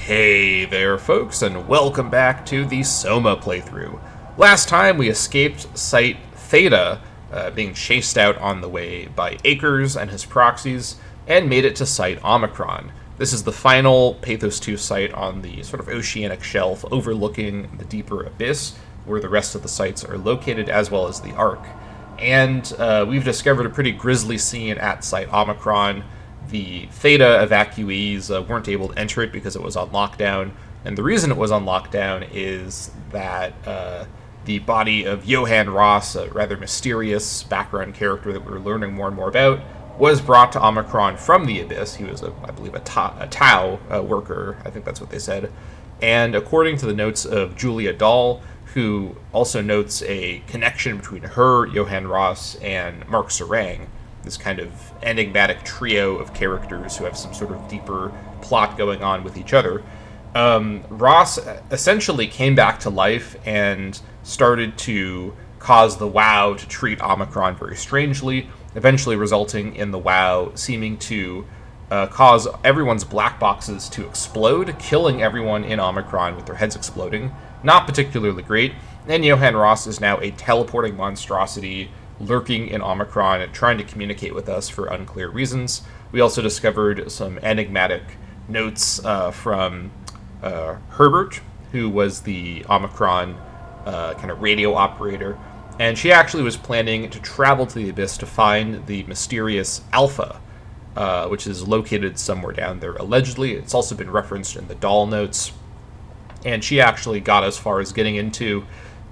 Hey there folks, and welcome back to the SOMA playthrough. Last time we escaped Site Theta, being chased out on the way by Akers and his proxies, and made it to Site Omicron. This is the final Pathos 2 site on the sort of oceanic shelf overlooking the deeper abyss, where the rest of the sites are located, as well as the Ark. And we've discovered a pretty grisly scene at Site Omicron. The Theta evacuees weren't able to enter it because it was on lockdown, and the reason it was on lockdown is that the body of Johann Ross, a rather mysterious background character that we're learning more and more about, was brought to Omicron from the Abyss. He was, I believe, a Tau worker, I think that's what they said. And according to the notes of Julia Dahl, who also notes a connection between her, Johann Ross, and Mark Serang, this kind of enigmatic trio of characters who have some sort of deeper plot going on with each other. Ross essentially came back to life and started to cause the WoW to treat Omicron very strangely, eventually resulting in the WoW seeming to cause everyone's black boxes to explode, killing everyone in Omicron with their heads exploding. Not particularly great. And Johann Ross is now a teleporting monstrosity lurking in Omicron, trying to communicate with us for unclear reasons. We also discovered some enigmatic notes from Herbert, who was the Omicron kind of radio operator, and she actually was planning to travel to the Abyss to find the mysterious Alpha, which is located somewhere down there, allegedly. It's also been referenced in the Dahl notes, and she actually got as far as getting into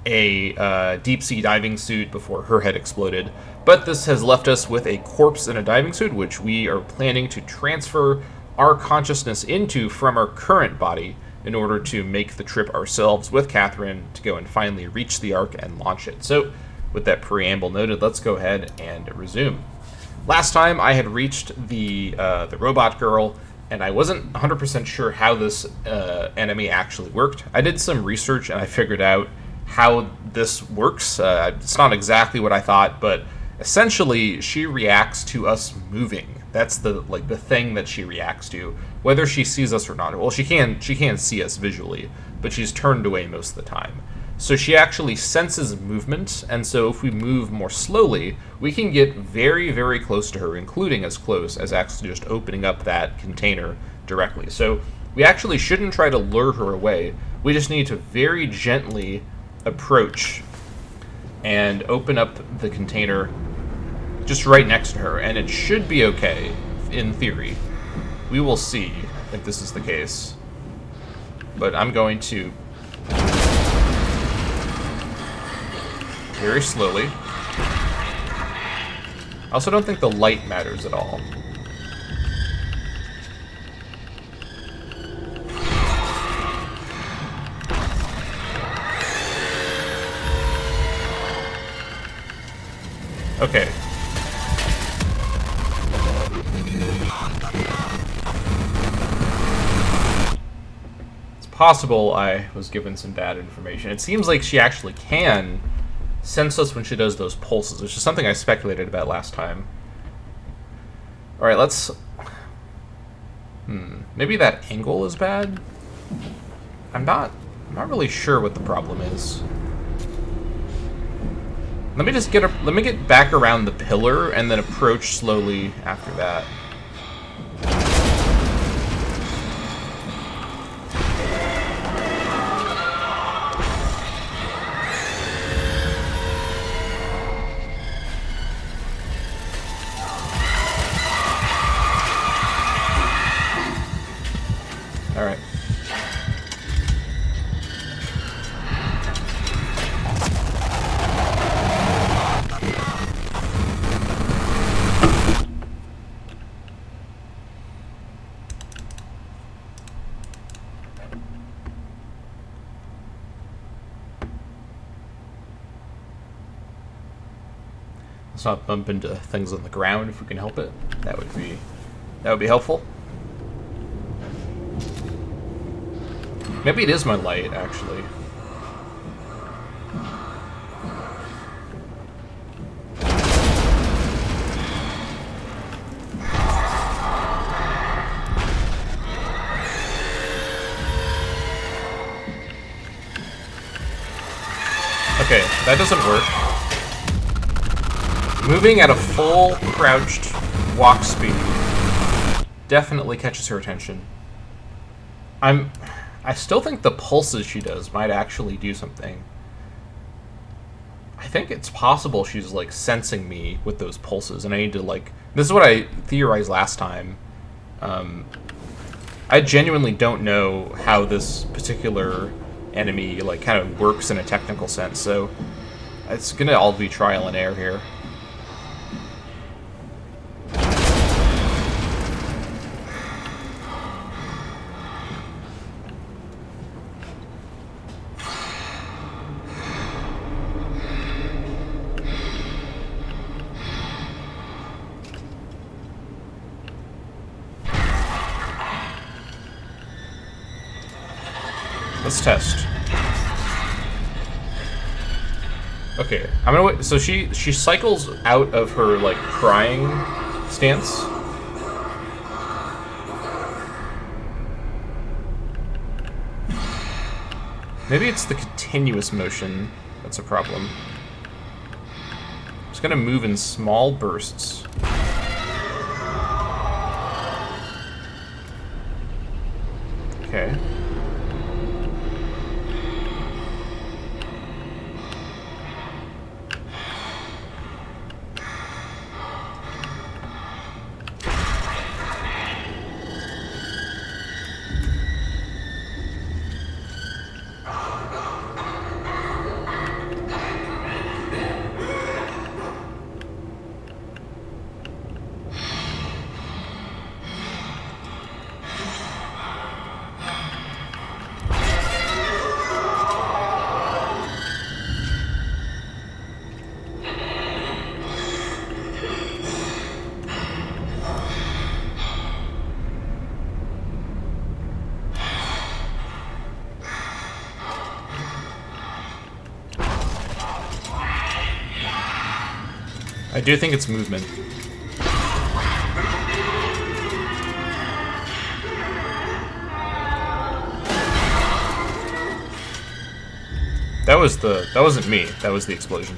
a deep-sea diving suit before her head exploded. But this has left us with a corpse in a diving suit, which we are planning to transfer our consciousness into from our current body in order to make the trip ourselves with Catherine to go and finally reach the Ark and launch it. So, with that preamble noted, let's go ahead and resume. Last time I had reached the robot girl, and I wasn't 100% sure how this enemy actually worked. I did some research and I figured out how this works. It's not exactly what I thought, but essentially she reacts to us moving. That's the thing that she reacts to, whether she sees us or not. Well, she can see us visually, but she's turned away most of the time. So she actually senses movement, and so if we move more slowly, we can get very, very close to her, including as close as actually just opening up that container directly. So we actually shouldn't try to lure her away. We just need to very gently approach and open up the container just right next to her, and it should be okay in theory. We will see if this is the case, but I'm going to very slowly. I also don't think the light matters at all. Okay. It's possible I was given some bad information. It seems like she actually can sense us when she does those pulses, which is something I speculated about last time. Alright, let's... Maybe that angle is bad? I'm not really sure what the problem is. Let me get back around the pillar and then approach slowly after that. All right. Let's not bump into things on the ground if we can help it. That would be helpful. Maybe it is my light, actually. Okay, that doesn't work. Moving at a full crouched walk speed definitely catches her attention. I still think the pulses she does might actually do something. I think it's possible she's, like, sensing me with those pulses, and I need to, like... This is what I theorized last time. I genuinely don't know how this particular enemy, like, kind of works in a technical sense, so it's gonna all be trial and error here. Let's test. Okay, I'm gonna wait. So she cycles out of her, like, crying stance. Maybe it's the continuous motion that's a problem. It's gonna move in small bursts. Okay. I do think it's movement. That wasn't me. That was the explosion.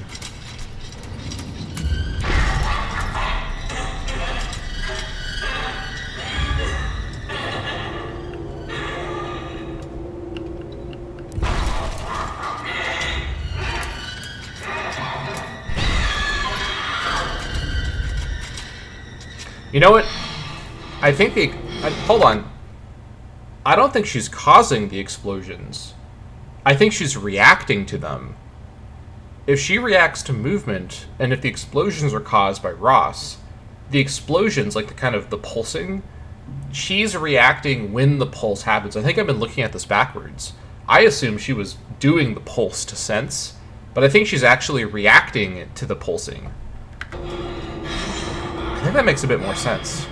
You know what? I think hold on. I don't think she's causing the explosions. I think she's reacting to them. If she reacts to movement, and if the explosions are caused by Ross, the explosions, like the pulsing, she's reacting when the pulse happens. I think I've been looking at this backwards. I assume she was doing the pulse to sense, but I think she's actually reacting to the pulsing. I think that makes a bit more sense.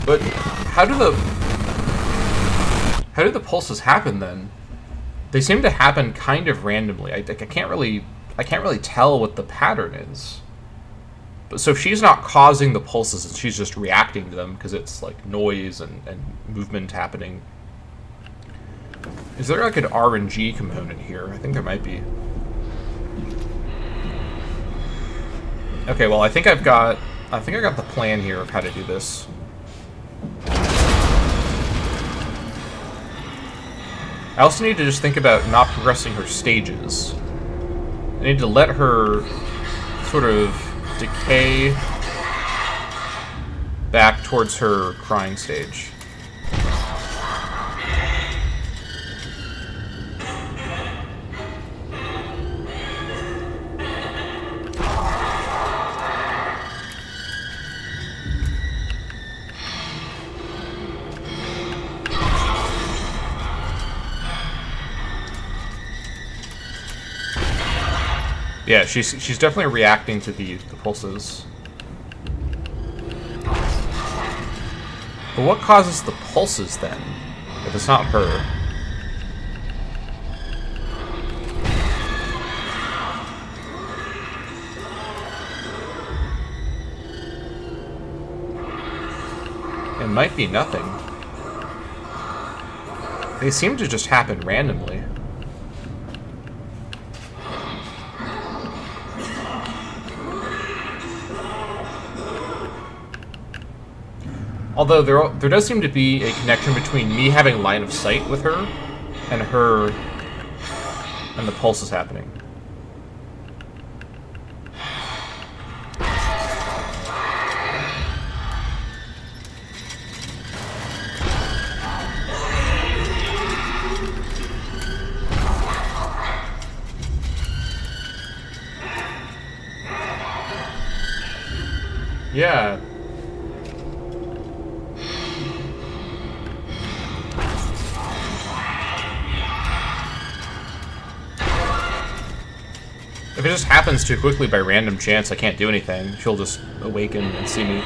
But how do the pulses happen then? They seem to happen kind of randomly. I can't really tell what the pattern is. But so if she's not causing the pulses and she's just reacting to them because it's like noise and movement happening. Is there like an RNG component here? I think there might be. Okay, well I think I got the plan here of how to do this. I also need to just think about not progressing her stages. I need to let her sort of decay back towards her crying stage. Yeah, she's definitely reacting to the pulses. But what causes the pulses then? but it's not her. It might be nothing. They seem to just happen randomly. Although there does seem to be a connection between me having line of sight with her and the pulses happening. Yeah. If it just happens too quickly by random chance, I can't do anything. She'll just awaken and see me.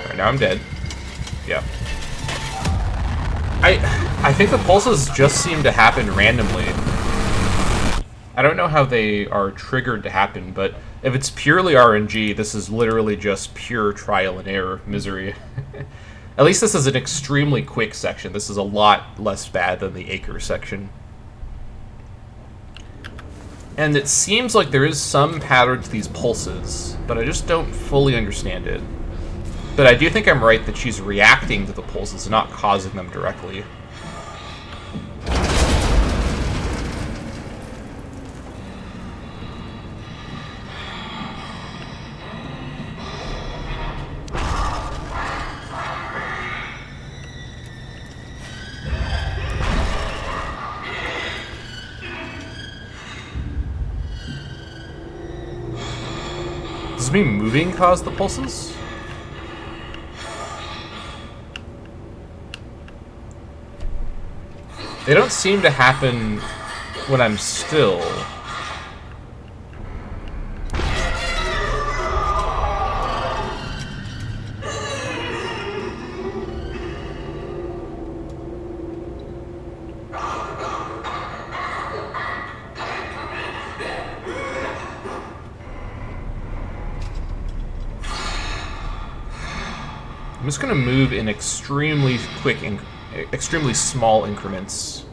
Alright, now I'm dead. Yeah. I think the pulses just seem to happen randomly. I don't know how they are triggered to happen, but if it's purely RNG, this is literally just pure trial and error misery. At least this is an extremely quick section. This is a lot less bad than the Acre section. And it seems like there is some pattern to these pulses, but I just don't fully understand it. But I do think I'm right that she's reacting to the pulses, not causing them directly. Does me moving cause the pulses? They don't seem to happen when I'm still. I'm just going to move in extremely quick, extremely small increments.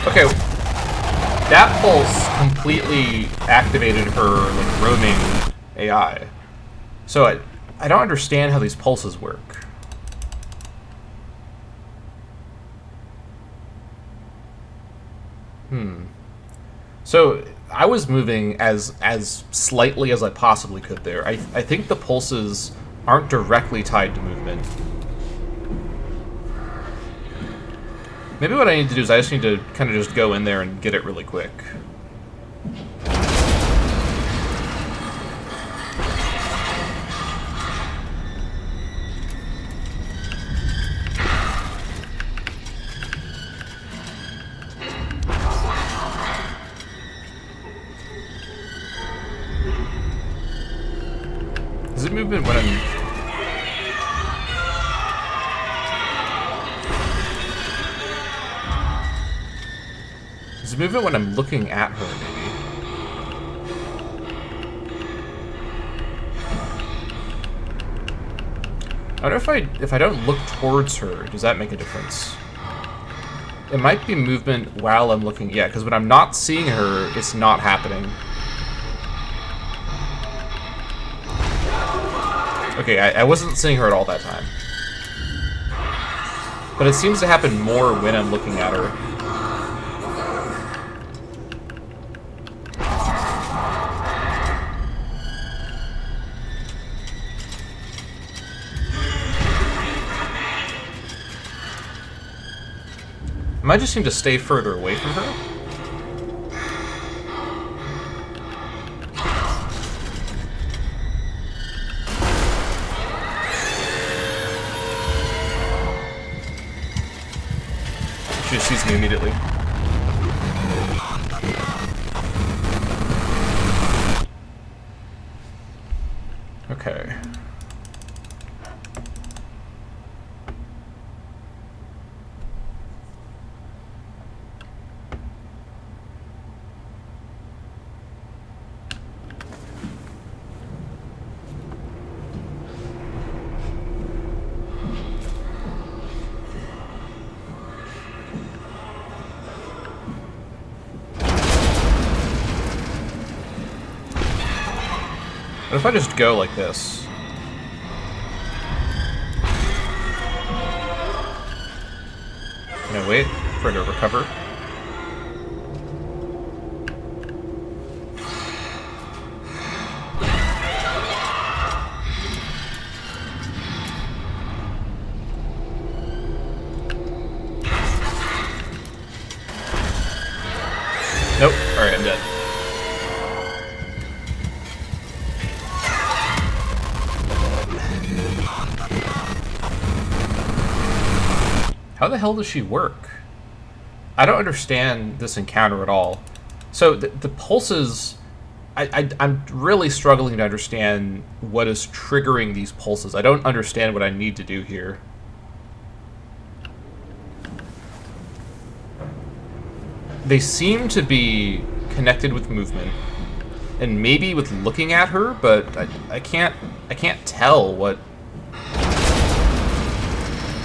Okay, that pulse completely activated her like roaming AI. So I don't understand how these pulses work. So I was moving as slightly as I possibly could there. I think the pulses aren't directly tied to movement. Maybe what I need to do is I just need to kind of just go in there and get it really quick. Is it movement when I'm... Is it movement when I'm looking at her, maybe? I wonder if I don't look towards her, does that make a difference? It might be movement while I'm looking... Yeah, because when I'm not seeing her, it's not happening. Okay, I wasn't seeing her at all that time. But it seems to happen more when I'm looking at her. I might just seem to stay further away from her. She sees me immediately. Okay. What if I just go like this? Can I wait for it to recover? Nope. Alright, I'm dead. How the hell does she work? I don't understand this encounter at all. So the pulses... I'm really struggling to understand what is triggering these pulses. I don't understand what I need to do here. They seem to be connected with movement, and maybe with looking at her, but I can't tell what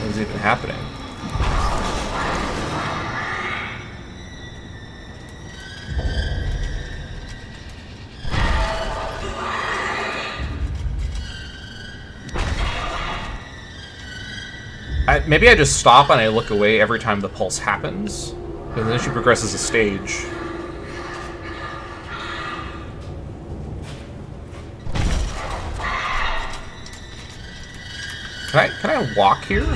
is even happening. Maybe I just stop and I look away every time the pulse happens, and then she progresses a stage. Can I walk here?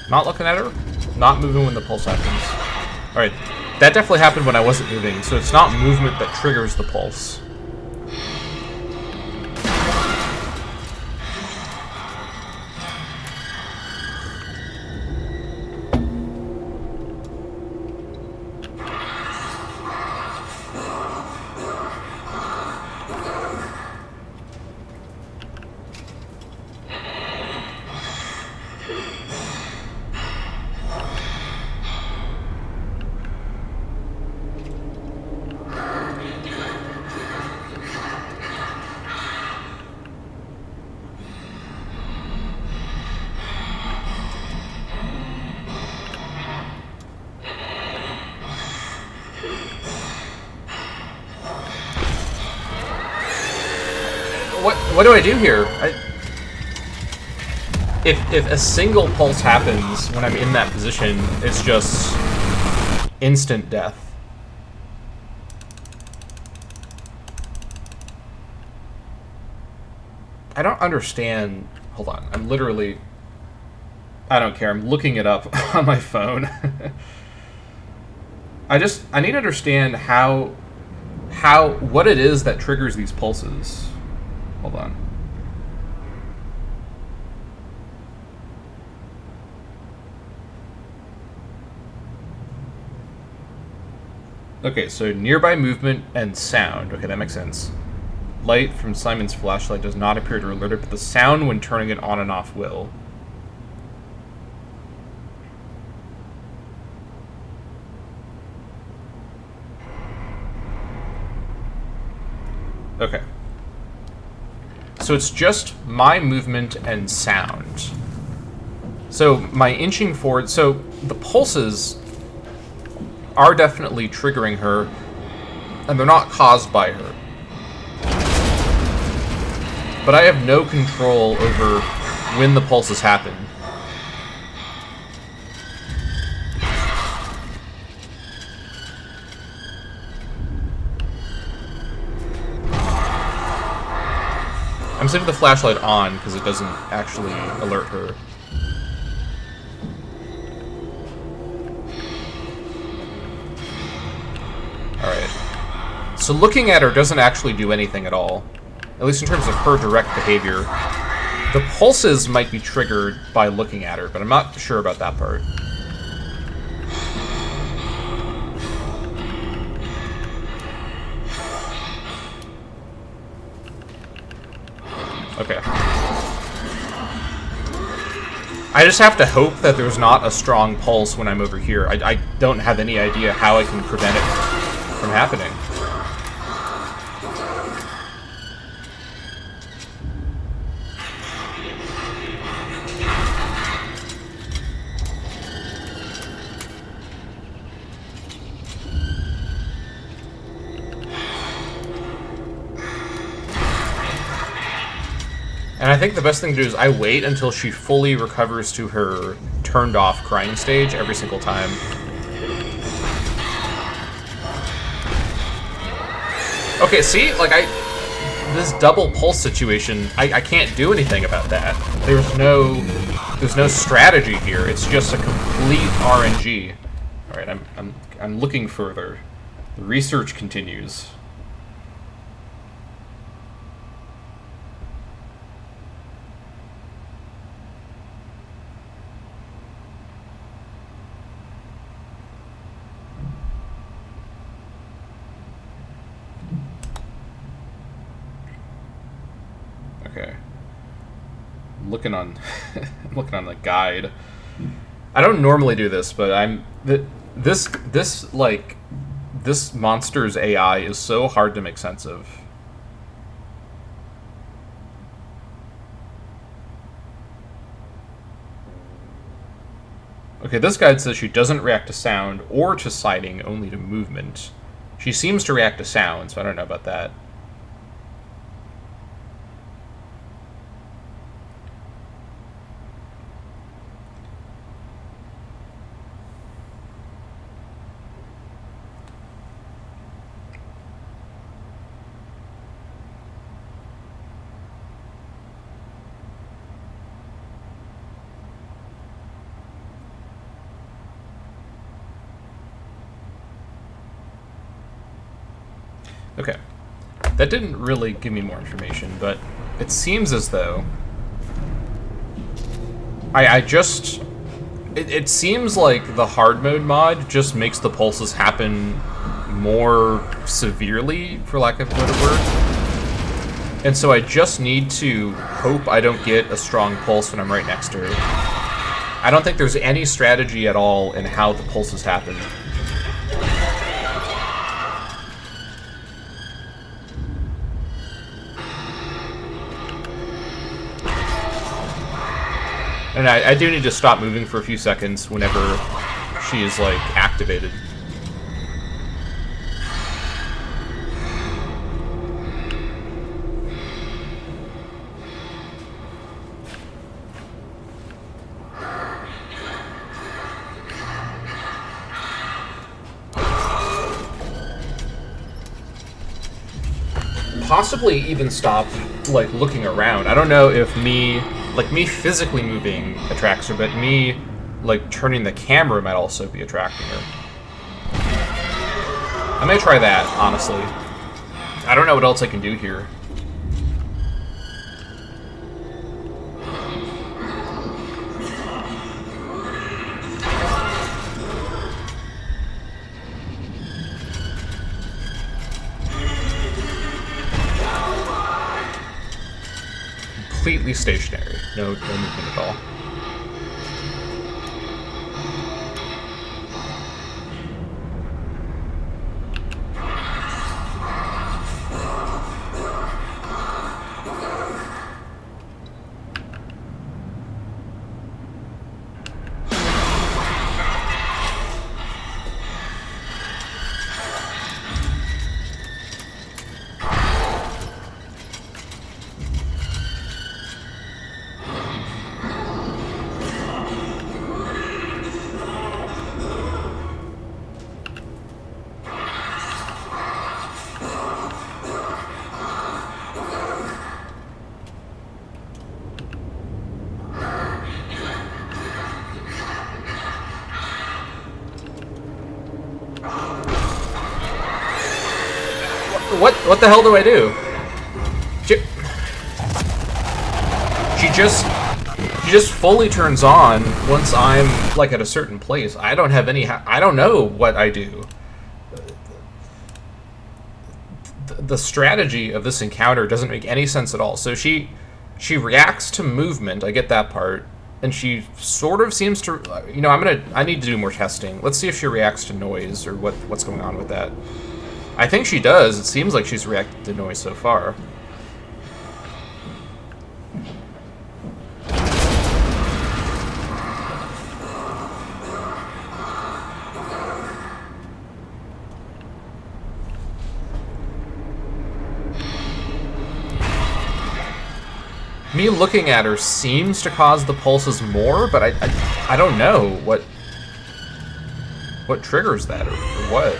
Not looking at her, not moving when the pulse happens. Alright, that definitely happened when I wasn't moving, so it's not movement that triggers the pulse. what do I do here? If a single pulse happens when I'm in that position, it's just instant death. I don't understand. Hold on. I'm literally... I don't care. I'm looking it up on my phone. I need to understand what it is that triggers these pulses. Hold on. Okay, so nearby movement and sound. Okay, that makes sense. Light from Simon's flashlight does not appear to alert it, but the sound when turning it on and off will. Okay. So it's just my movement and sound. So my inching forward... So the pulses are definitely triggering her, and they're not caused by her. But I have no control over when the pulses happen. I'm setting the flashlight on because it doesn't actually alert her. Alright. So looking at her doesn't actually do anything at all. At least in terms of her direct behavior. The pulses might be triggered by looking at her, but I'm not sure about that part. Okay. I just have to hope that there's not a strong pulse when I'm over here. I don't have any idea how I can prevent it from happening. And I think the best thing to do is I wait until she fully recovers to her turned off crying stage every single time. Okay, see? Like, this double pulse situation, I can't do anything about that. There's no strategy here. It's just a complete RNG. Alright, I'm looking further. The research continues. Okay. I'm looking on I'm looking on the guide. I don't normally do this, but this monster's AI is so hard to make sense of. Okay, this guide says she doesn't react to sound or to sighting, only to movement. She seems to react to sound, so I don't know about that. Okay, that didn't really give me more information, but it seems as though it seems like the hard mode mod just makes the pulses happen more severely, for lack of a better word. And so I just need to hope I don't get a strong pulse when I'm right next to her. I don't think there's any strategy at all in how the pulses happen. And I do need to stop moving for a few seconds whenever she is, like, activated. possibly even stop, like, looking around. I don't know if me physically moving attracts her, but me, like, turning the camera might also be attracting her. I may try that, honestly. I don't know what else I can do here. Completely stationary. No movement at all. What the hell do I do? She just fully turns on once I'm, like, at a certain place. I don't have any... I don't know what I do. The strategy of this encounter doesn't make any sense at all. So she reacts to movement. I get that part. And she sort of seems to... You know, I need to do more testing. Let's see if she reacts to noise or what's going on with that. I think she does. It seems like she's reacted to noise so far. Me looking at her seems to cause the pulses more, but I don't know what triggers that or what.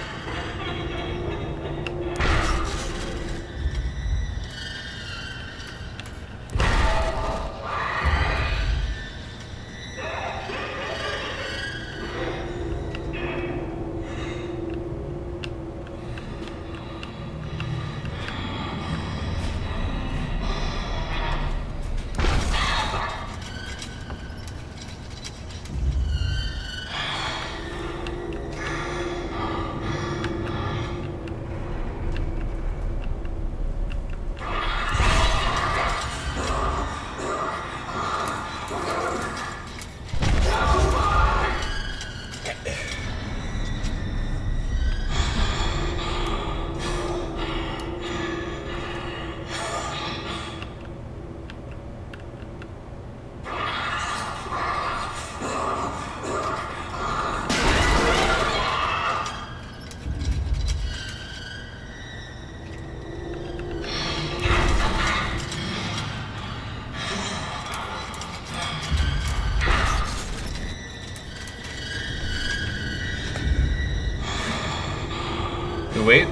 Wait.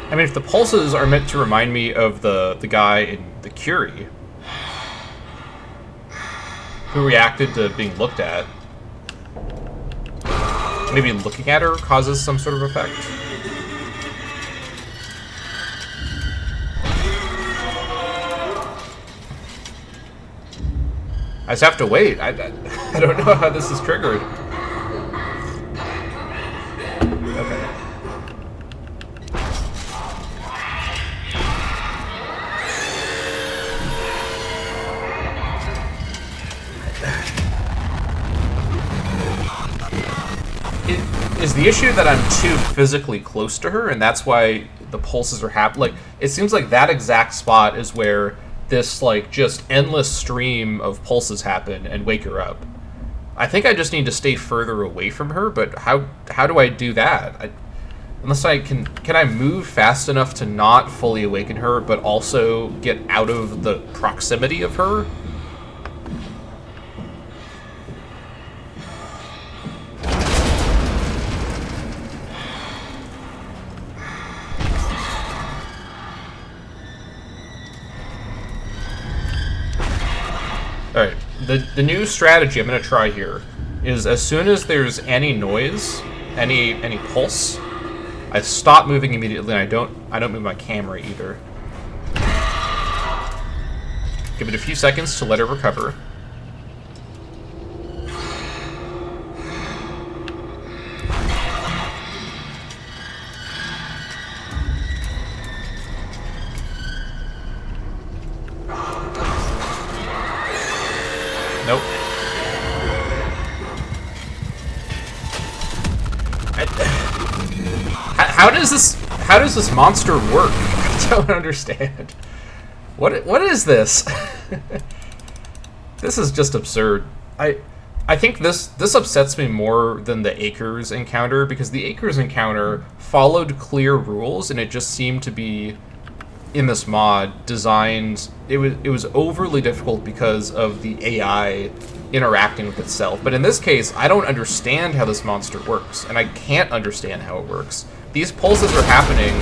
I mean, if the pulses are meant to remind me of the guy in the Curie who reacted to being looked at, maybe looking at her causes some sort of effect. I just have to wait. I don't know how this is triggered. Okay. Is the issue that I'm too physically close to her, and that's why the pulses are happening? Like, it seems like that exact spot is where this, like, just endless stream of pulses happen and wake her up. I think I just need to stay further away from her, but how do I do that? Unless I can I move fast enough to not fully awaken her, but also get out of the proximity of her? the new strategy I'm going to try here is as soon as there's any noise, any pulse, I stop moving immediately, and I don't move my camera either. Give it a few seconds to let it recover. Nope. How does this monster work? I don't understand. What is this? This is just absurd. I think this upsets me more than the Acres encounter, because the Acres encounter followed clear rules, and it just seemed to be, in this mod, designed... It was overly difficult because of the AI interacting with itself. But in this case, I don't understand how this monster works, and I can't understand how it works. These pulses are happening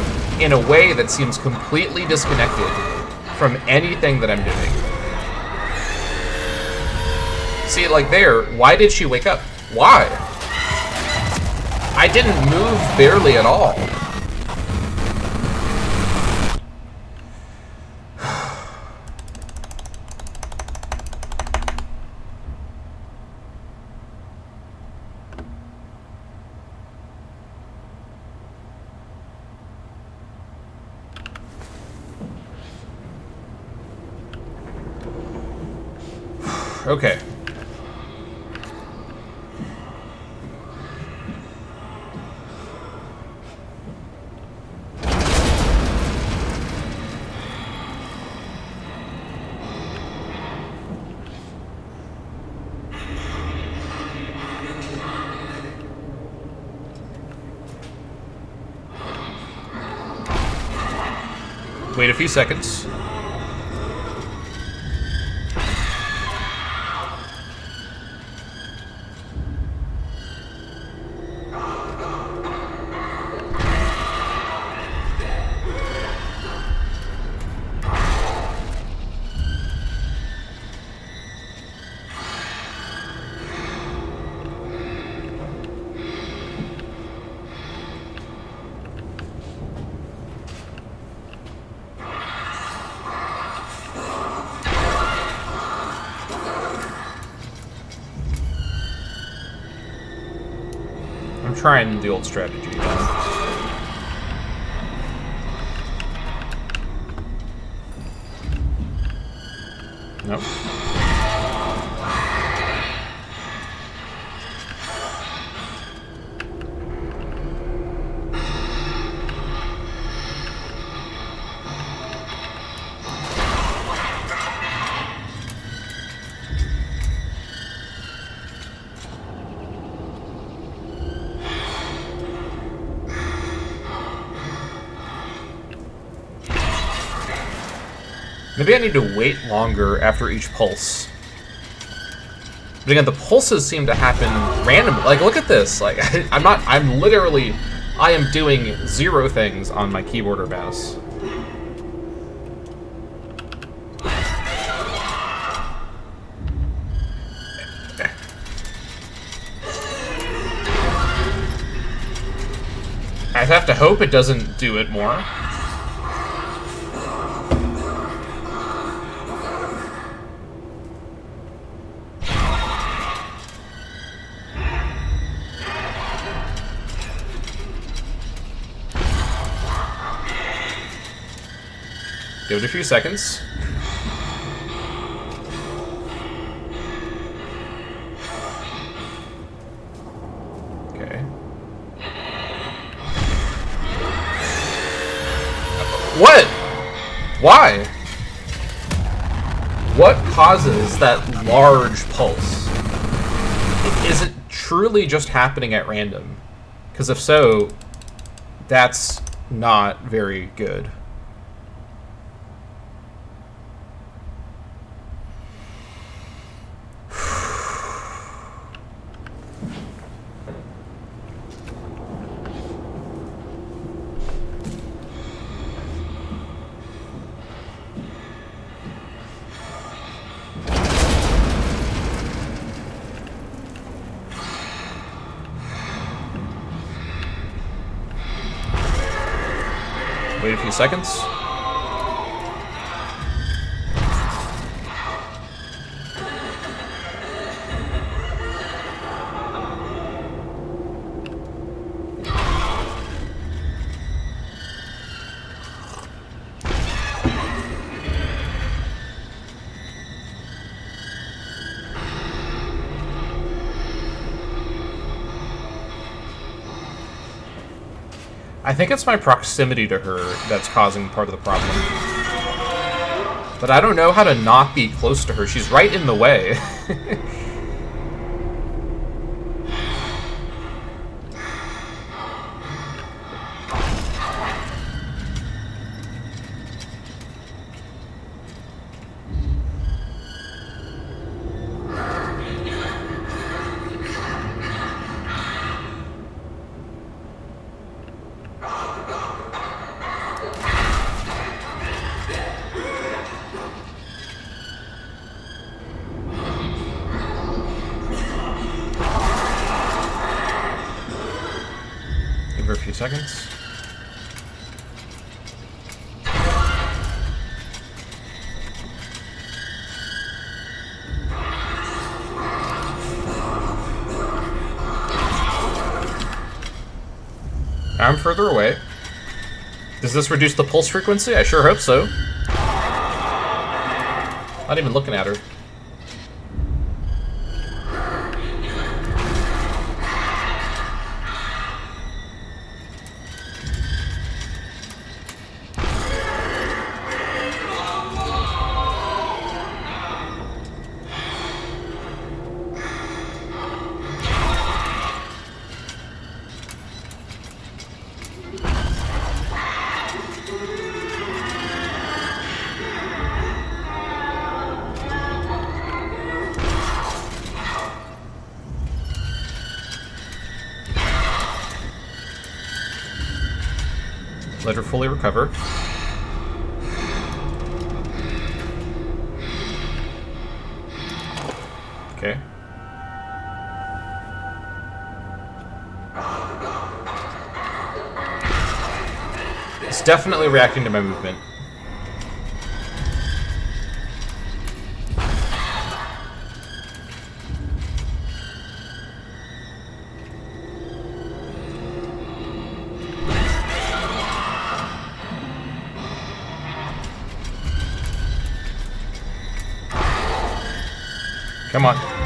in a way that seems completely disconnected from anything that I'm doing. See, like there, why did she wake up? Why? I didn't move barely at all. Okay. Wait a few seconds. I'm trying the old strategy again. Nope. Maybe I need to wait longer after each pulse. But again, the pulses seem to happen randomly. Like, look at this. Like, I am doing 0 things on my keyboard or mouse. I have to hope it doesn't do it more. Give it a few seconds. Okay. What? Why? What causes that large pulse? Is it truly just happening at random? Because if so, that's not very good. Wait a few seconds. I think it's my proximity to her that's causing part of the problem. But I don't know how to not be close to her. She's right in the way. For a few seconds. I'm further away. Does this reduce the pulse frequency? I sure hope so. Not even looking at her. Let her fully recover. Okay. It's definitely reacting to my movement. Come on.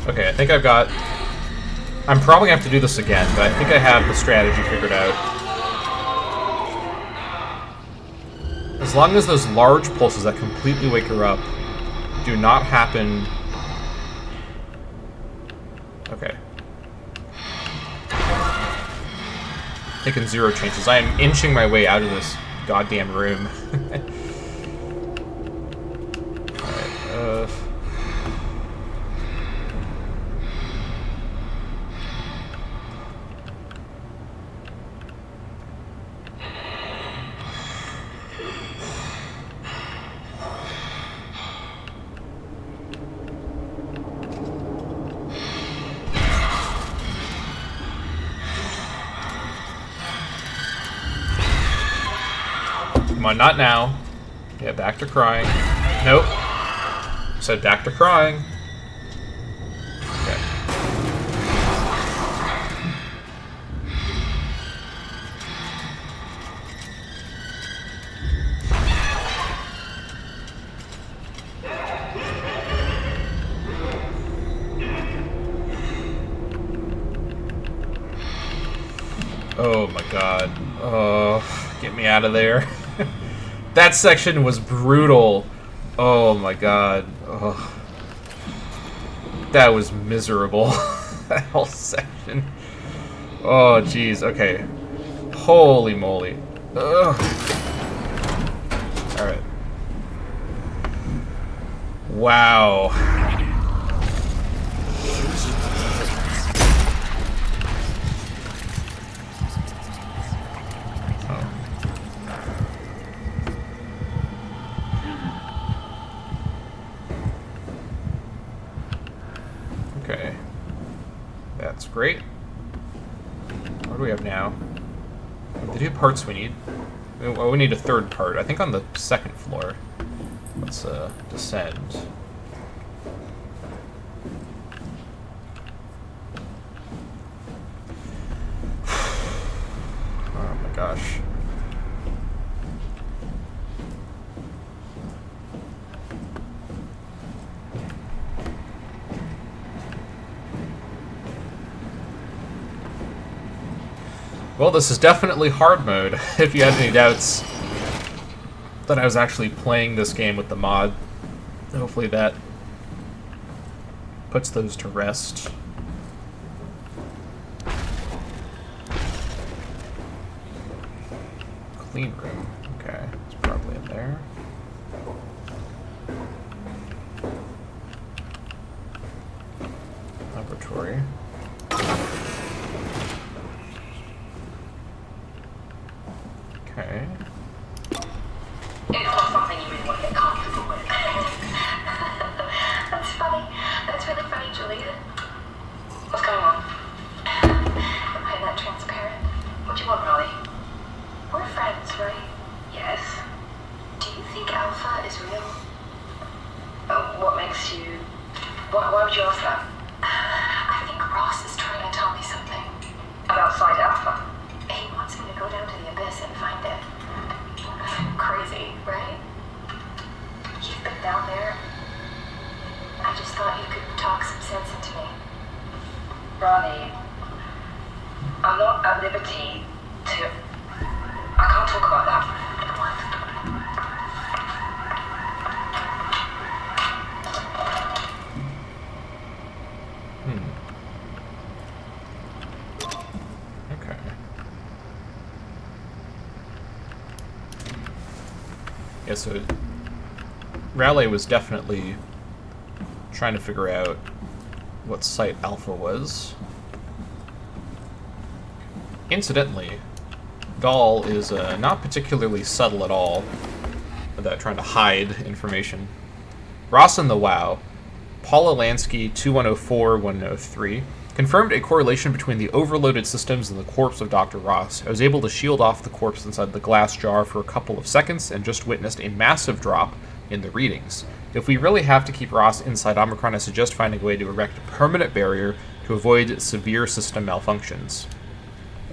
Okay, I think I've got... I'm probably going to have to do this again, but I think I have the strategy figured out. As long as those large pulses that completely wake her up do not happen... Okay. Taking zero chances. I am inching my way out of this goddamn room. Alright, Come on, not now. Yeah, back to crying. Nope. Said back to crying. Okay. Oh my god. Oh, get me out of there. That section was brutal. Oh my god. Oh. That was miserable. That whole section. Oh jeez. Okay. Holy moly. Ugh. Alright. Wow. Okay. That's great. What do we have now? The two parts we need. Well, we need a third part. I think on the second floor. Let's descend. Oh my gosh. Well, this is definitely hard mode, if you had any doubts that I was actually playing this game with the mod. Hopefully that puts those to rest. Clean room. Okay, it's probably in there. Laboratory. Okay. It's not something you really want to get comfortable with. That's funny. That's really funny, Julia. What's going on? Am I that transparent? What do you want, Molly? We're friends, right? Yes. Do you think Alpha is real? What makes you... Why would you ask that? I think Ross is trying to tell me something. About Side Alpha? He wants me to go down to the abyss and find it. Crazy, right? You've been down there. I just thought you could talk some sense into me. Ronnie, I'm not at liberty to... I can't talk about that. Okay. Yeah, so Raleigh was definitely trying to figure out what Site Alpha was. Incidentally, Dahl is not particularly subtle at all about trying to hide information. Ross and the WoW, Paula Lansky 2104-103, confirmed a correlation between the overloaded systems and the corpse of Dr. Ross. I was able to shield off the corpse inside the glass jar for a couple of seconds and just witnessed a massive drop in the readings. If we really have to keep Ross inside Omicron, I suggest finding a way to erect a permanent barrier to avoid severe system malfunctions.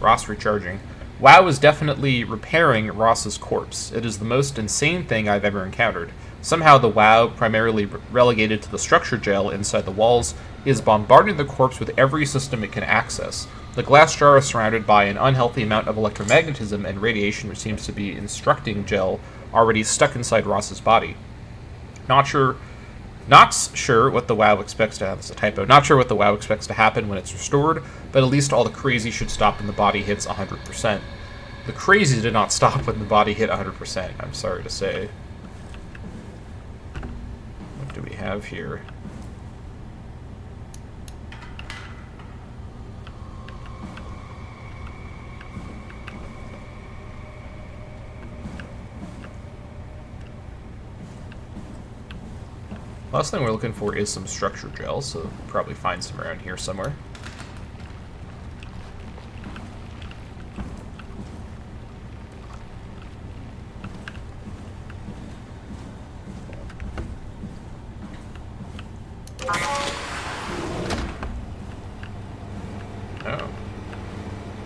Ross recharging. WoW is definitely repairing Ross's corpse. It is the most insane thing I've ever encountered. Somehow the WoW, primarily relegated to the structure jail inside the walls, is bombarding the corpse with every system it can access. The glass jar is surrounded by an unhealthy amount of electromagnetism and radiation, which seems to be instructing gel already stuck inside Ross's body. Not sure what the WoW expects to have. That's a typo. Not sure what the WoW expects to happen when it's restored, but at least all the crazy should stop when the body hits 100%. The crazy did not stop when the body hit 100%, I'm sorry to say. What do we have here? Last thing we're looking for is some structure gel, so we'll probably find some around here somewhere.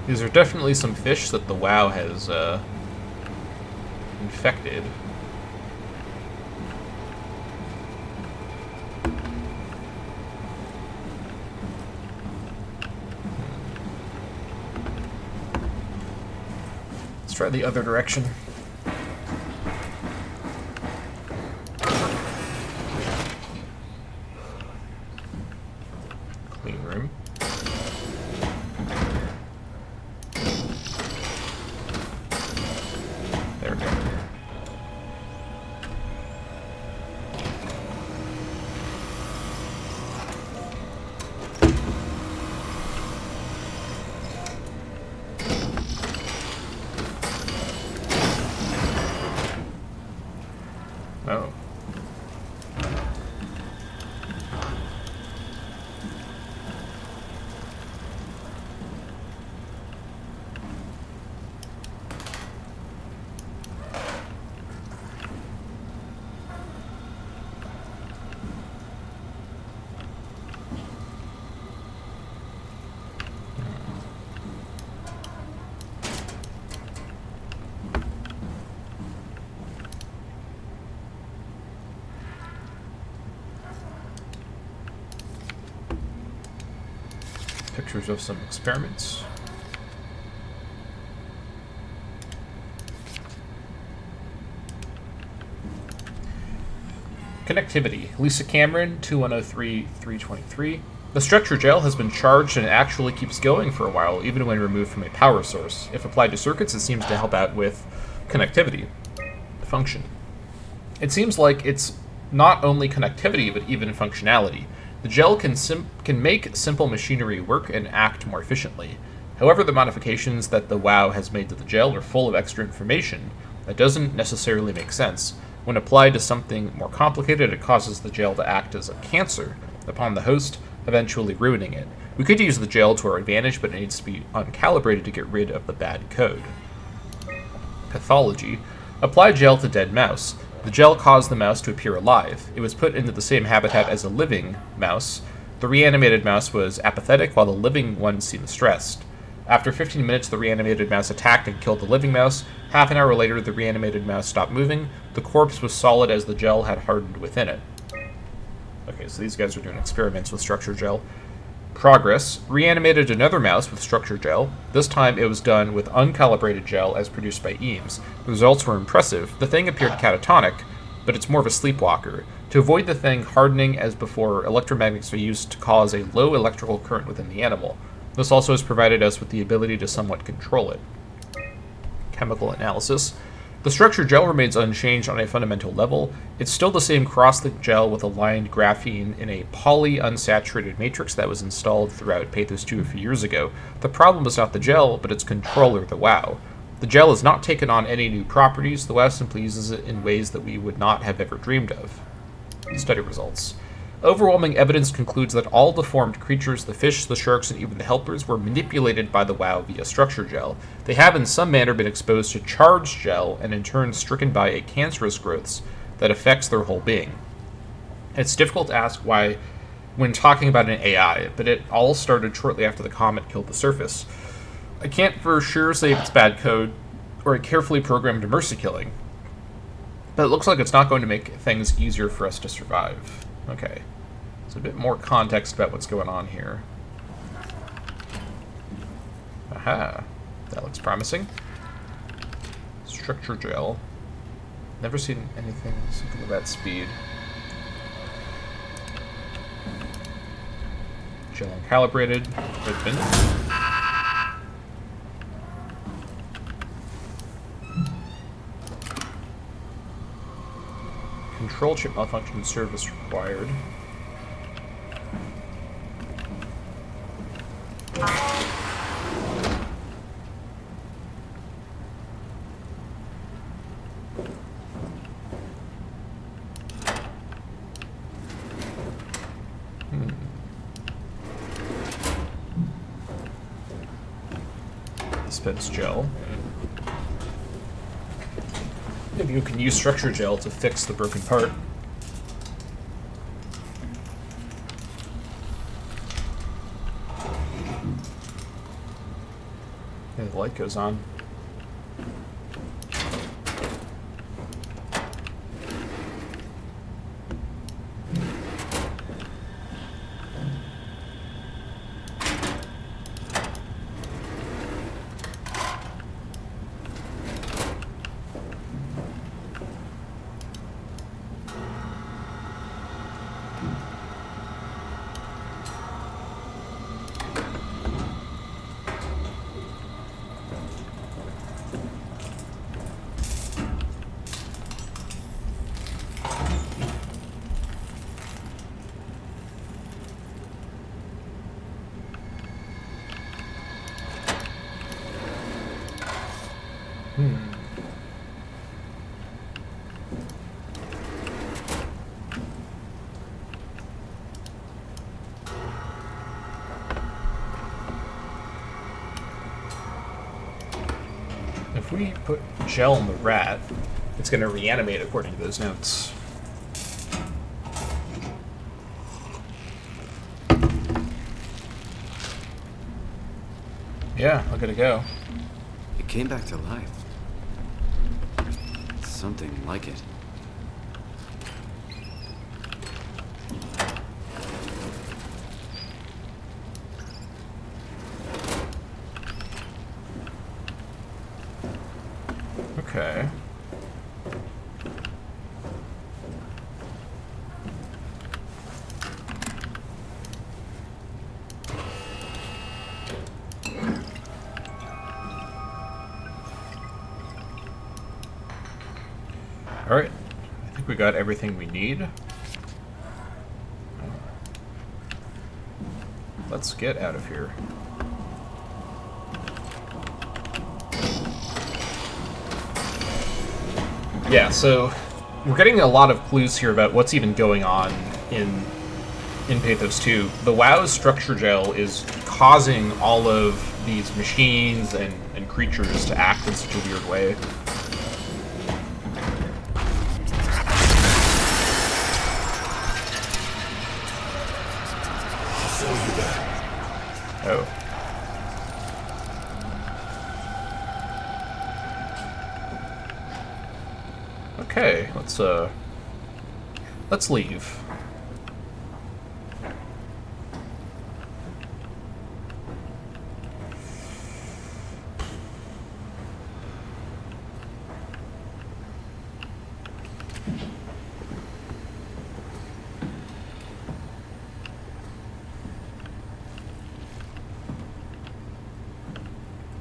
These are definitely some fish that the WoW has infected. Let's try the other direction. Clean room. There we go. Oh. Pictures of some experiments. Connectivity. Lisa Cameron, 2103-323. The structure gel has been charged and it actually keeps going for a while, even when removed from a power source. If applied to circuits, it seems to help out with connectivity function. It seems like it's not only connectivity, but even functionality. The gel can make simple machinery work and act more efficiently. However, the modifications that the WoW has made to the gel are full of extra information that doesn't necessarily make sense. When applied to something more complicated, it causes the gel to act as a cancer upon the host, eventually ruining it. We could use the gel to our advantage, but it needs to be uncalibrated to get rid of the bad code. Pathology. Apply gel to dead mouse. The gel caused the mouse to appear alive. It was put into the same habitat as a living mouse. The reanimated mouse was apathetic, while the living one seemed stressed. After 15 minutes, the reanimated mouse attacked and killed the living mouse. Half an hour later, the reanimated mouse stopped moving. The corpse was solid as the gel had hardened within it. Okay, so these guys are doing experiments with structure gel. Progress. Reanimated another mouse with structure gel. This time it was done with uncalibrated gel as produced by Eames. The results were impressive. The thing appeared catatonic, but it's more of a sleepwalker. To avoid the thing hardening as before, electromagnets are used to cause a low electrical current within the animal. This also has provided us with the ability to somewhat control it. Chemical analysis. The structure gel remains unchanged on a fundamental level. It's still the same cross-link gel with aligned graphene in a poly-unsaturated matrix that was installed throughout Pathos 2 a few years ago. The problem is not the gel, but its controller, the WoW. The gel has not taken on any new properties. The WoW simply uses it in ways that we would not have ever dreamed of. Study results. Overwhelming evidence concludes that all deformed creatures, the fish, the sharks, and even the helpers, were manipulated by the WoW via structure gel. They have in some manner been exposed to charged gel and in turn stricken by a cancerous growths that affects their whole being. It's difficult to ask why when talking about an AI, but it all started shortly after the comet killed the surface. I can't for sure say if it's bad code or a carefully programmed mercy killing, but it looks like it's not going to make things easier for us to survive. Okay. So a bit more context about what's going on here. Aha. That looks promising. Structure gel. Never seen anything something of that speed. Gel uncalibrated. Ribbon. Control chip malfunction service required. Dispense gel. Maybe you can use structure gel to fix the broken part. light goes on. If we put gel in the rat, it's going to reanimate according to those notes. Yeah, look at it go. It came back to life. Something like it. Okay. All right. I think we got everything we need. Let's get out of here. Yeah, so we're getting a lot of clues here about what's even going on in Pathos 2. The WoW's structure gel is causing all of these machines and creatures to act in such a weird way. Oh. Okay, let's leave.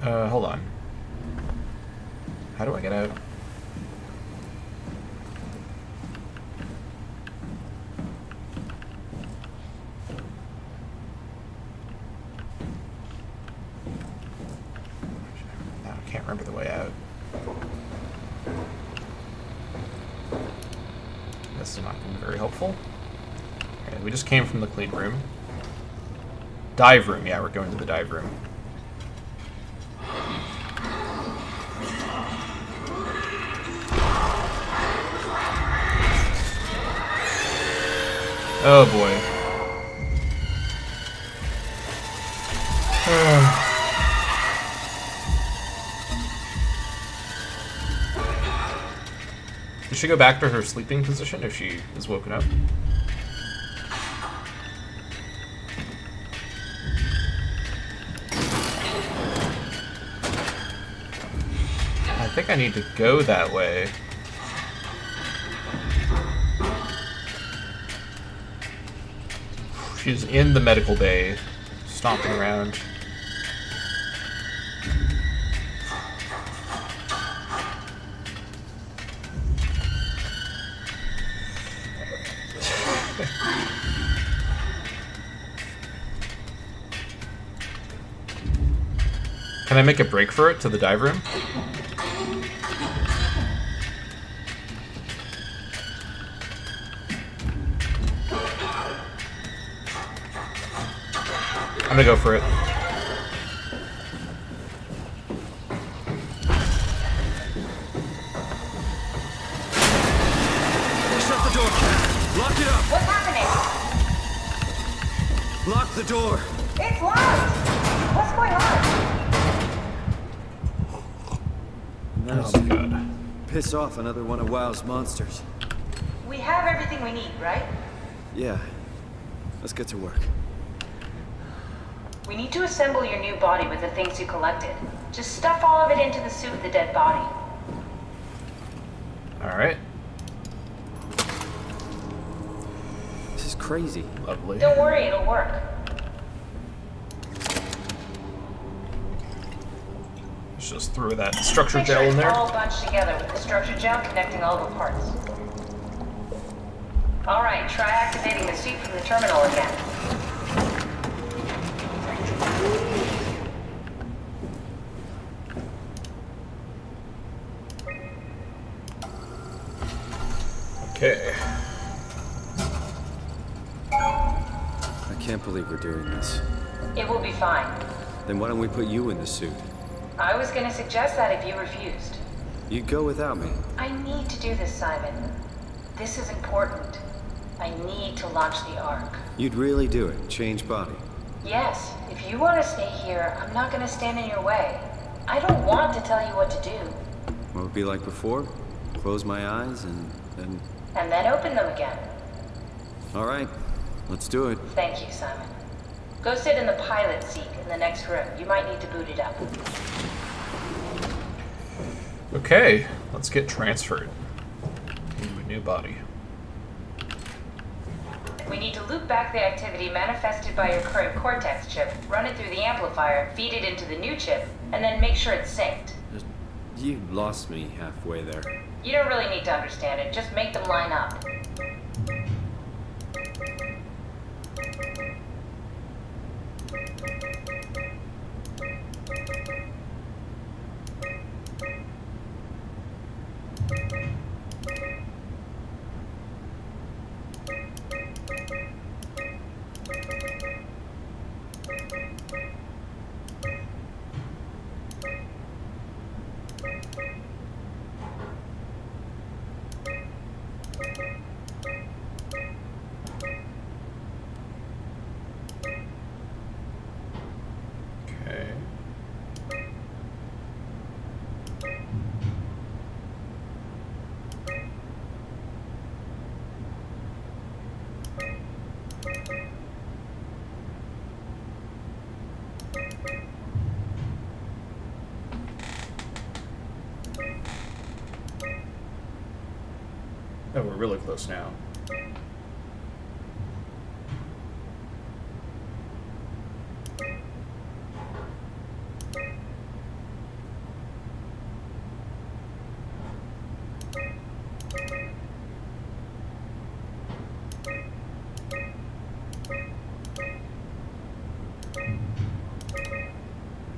Hold on. How do I get out? I can't remember the way out. This is not going to be very helpful. Okay, we just came from the clean room. Dive room, yeah, we're going to the dive room. Oh boy. Does she go back to her sleeping position if she is woken up? I think I need to go that way. She's in the medical bay, stomping around. Can I make a break for it to the dive room? I'm gonna go for it. Shut the door, Cat. Lock it up. What's happening? Lock the door. It's locked. What's going on? Nice. Oh my god. Piss off another one of WoW's monsters. We have everything we need, right? Yeah. Let's get to work. We need to assemble your new body with the things you collected. Just stuff all of it into the suit with the dead body. Alright. This is crazy. Lovely. Don't worry, it'll work. Let's just throw that structure Make sure gel in it's there. all bunched together with the structure gel connecting all the parts. Alright, try activating the suit from the terminal again. Okay. I can't believe we're doing this. It will be fine. Then why don't we put you in the suit? I was gonna suggest that if you refused. You'd go without me. I need to do this, Simon. This is important. I need to launch the Ark. You'd really do it. Change body. Yes, if you want to stay here, I'm not gonna stand in your way. I don't want to tell you what to do. What would it be like before? Close my eyes and then... And then open them again. All right. Let's do it. Thank you, Simon. Go sit in the pilot seat in the next room. You might need to boot it up. Okay, let's get transferred into a new body. We need to loop back the activity manifested by your current Cortex chip, run it through the amplifier, feed it into the new chip, and then make sure it's synced. You lost me halfway there. You don't really need to understand it, just make them line up. Okay. Oh, we're really close now.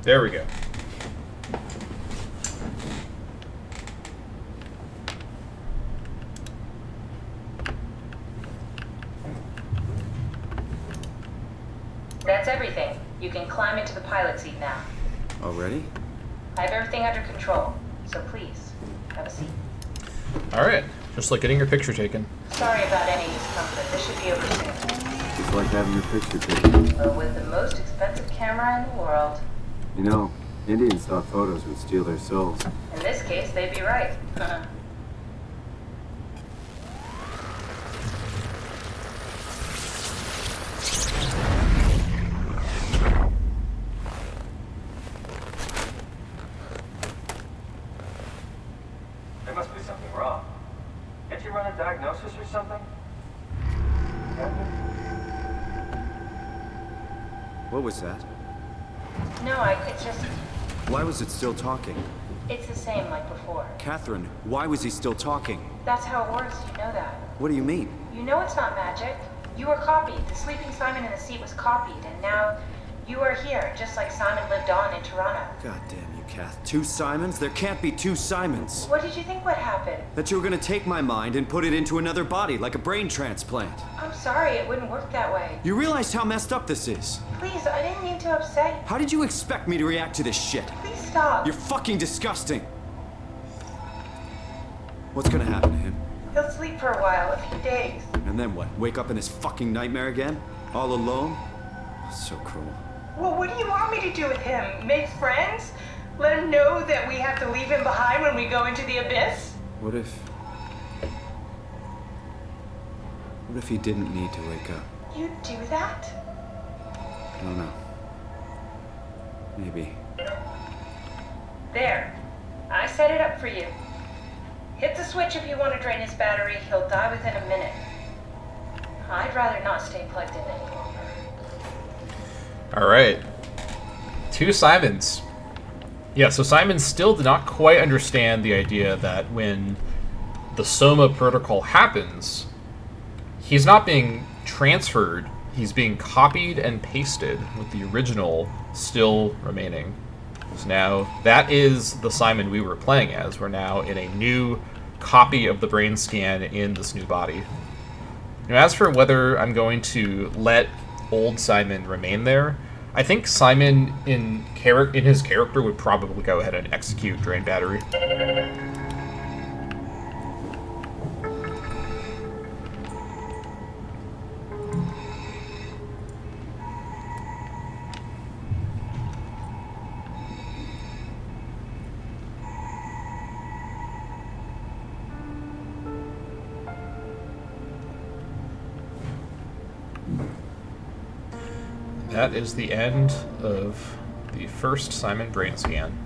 There we go. That's everything. You can climb into the pilot seat now. Already? I have everything under control, so please, have a seat. Alright, just like getting your picture taken. Sorry about any discomfort. This should be over soon. It's like having your picture taken. Well, with the most expensive camera in the world. You know, Indians thought photos would steal their souls. In this case, they'd be right. There must be something wrong. Can't you run a diagnosis or something? What was that? No, it's just, Why was it still talking? it's the same like before. Catherine, why was he still talking? That's how it works, you know that. What do you mean? You know it's not magic. You were copied. The sleeping Simon in the seat was copied, and now you are here, just like Simon lived on in Toronto. God damn you, Kath. 2 Simons? There can't be 2 Simons. What did you think would happen? That you were gonna take my mind and put it into another body, like a brain transplant. I'm sorry, it wouldn't work that way. You realize how messed up this is? Please, I didn't mean to upset you. How did you expect me to react to this shit? Please stop. You're fucking disgusting. What's gonna happen to him? He'll sleep for a while, a few days. And then what? Wake up in this fucking nightmare again? All alone? So cruel. Well, what do you want me to do with him? Make friends? Let him know that we have to leave him behind when we go into the abyss? What if he didn't need to wake up? You'd do that? I don't know. Maybe. There. I set it up for you. Hit the switch if you want to drain his battery. He'll die within a minute. I'd rather not stay plugged in any longer. All right. 2 Simons. Yeah, so Simon still did not quite understand the idea that when the SOMA protocol happens, he's not being transferred, he's being copied and pasted with the original still remaining. So now, that is the Simon we were playing as. We're now in a new copy of the brain scan in this new body. Now, as for whether I'm going to let old Simon remain there, I think Simon in his character would probably go ahead and execute Drain Battery. That is the end of the first Simon brain scan.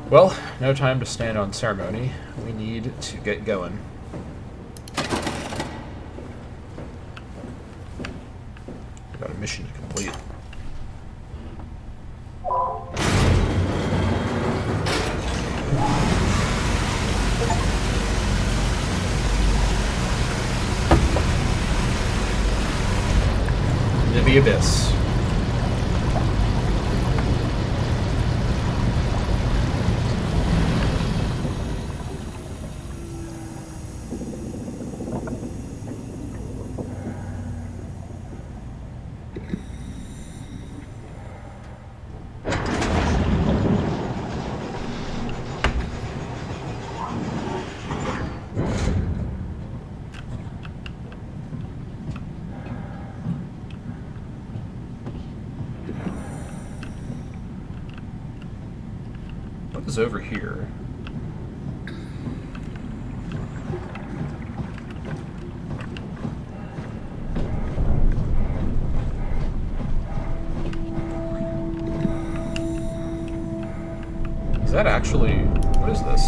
Well, no time to stand on ceremony. We need to get going. We've got a mission to complete. Into the abyss. What is over here? Is that actually... what is this?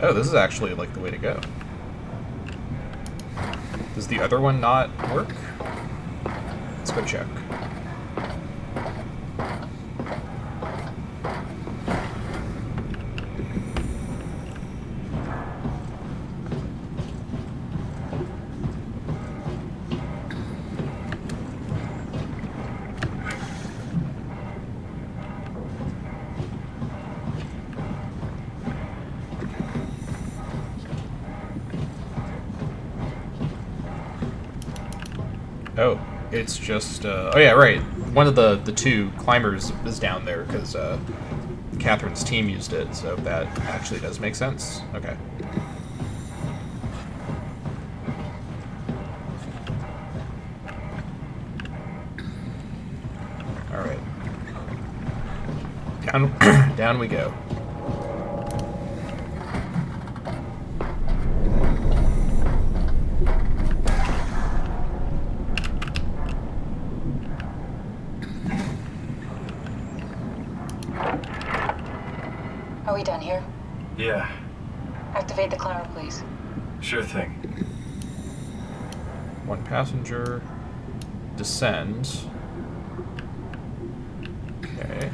Oh, this is actually like the way to go. Does the other one not work? Let's go check. Oh, it's just, oh yeah, right. One of the 2 climbers is down there because Catherine's team used it, so that actually does make sense. Okay. Alright. Down we go. Are we done here? Yeah, Activate the climber, please. sure thing. 1 passenger. Descend. Okay.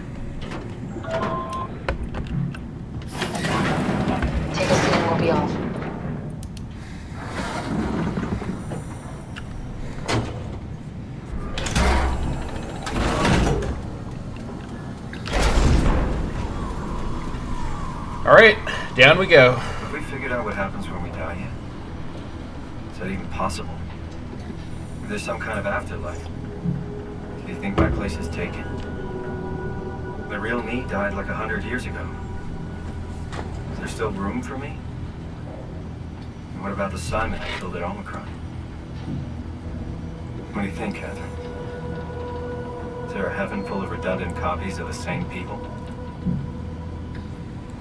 Take a seat and we'll be off. Alright, down we go. Have we figured out what happens when we die yet? Is that even possible? Is there some kind of afterlife? Do you think my place is taken? The real me died like 100 years ago. there still room for me? And what about the Simon I killed at Omicron? What do you think, Catherine? Is there a heaven full of redundant copies of the same people?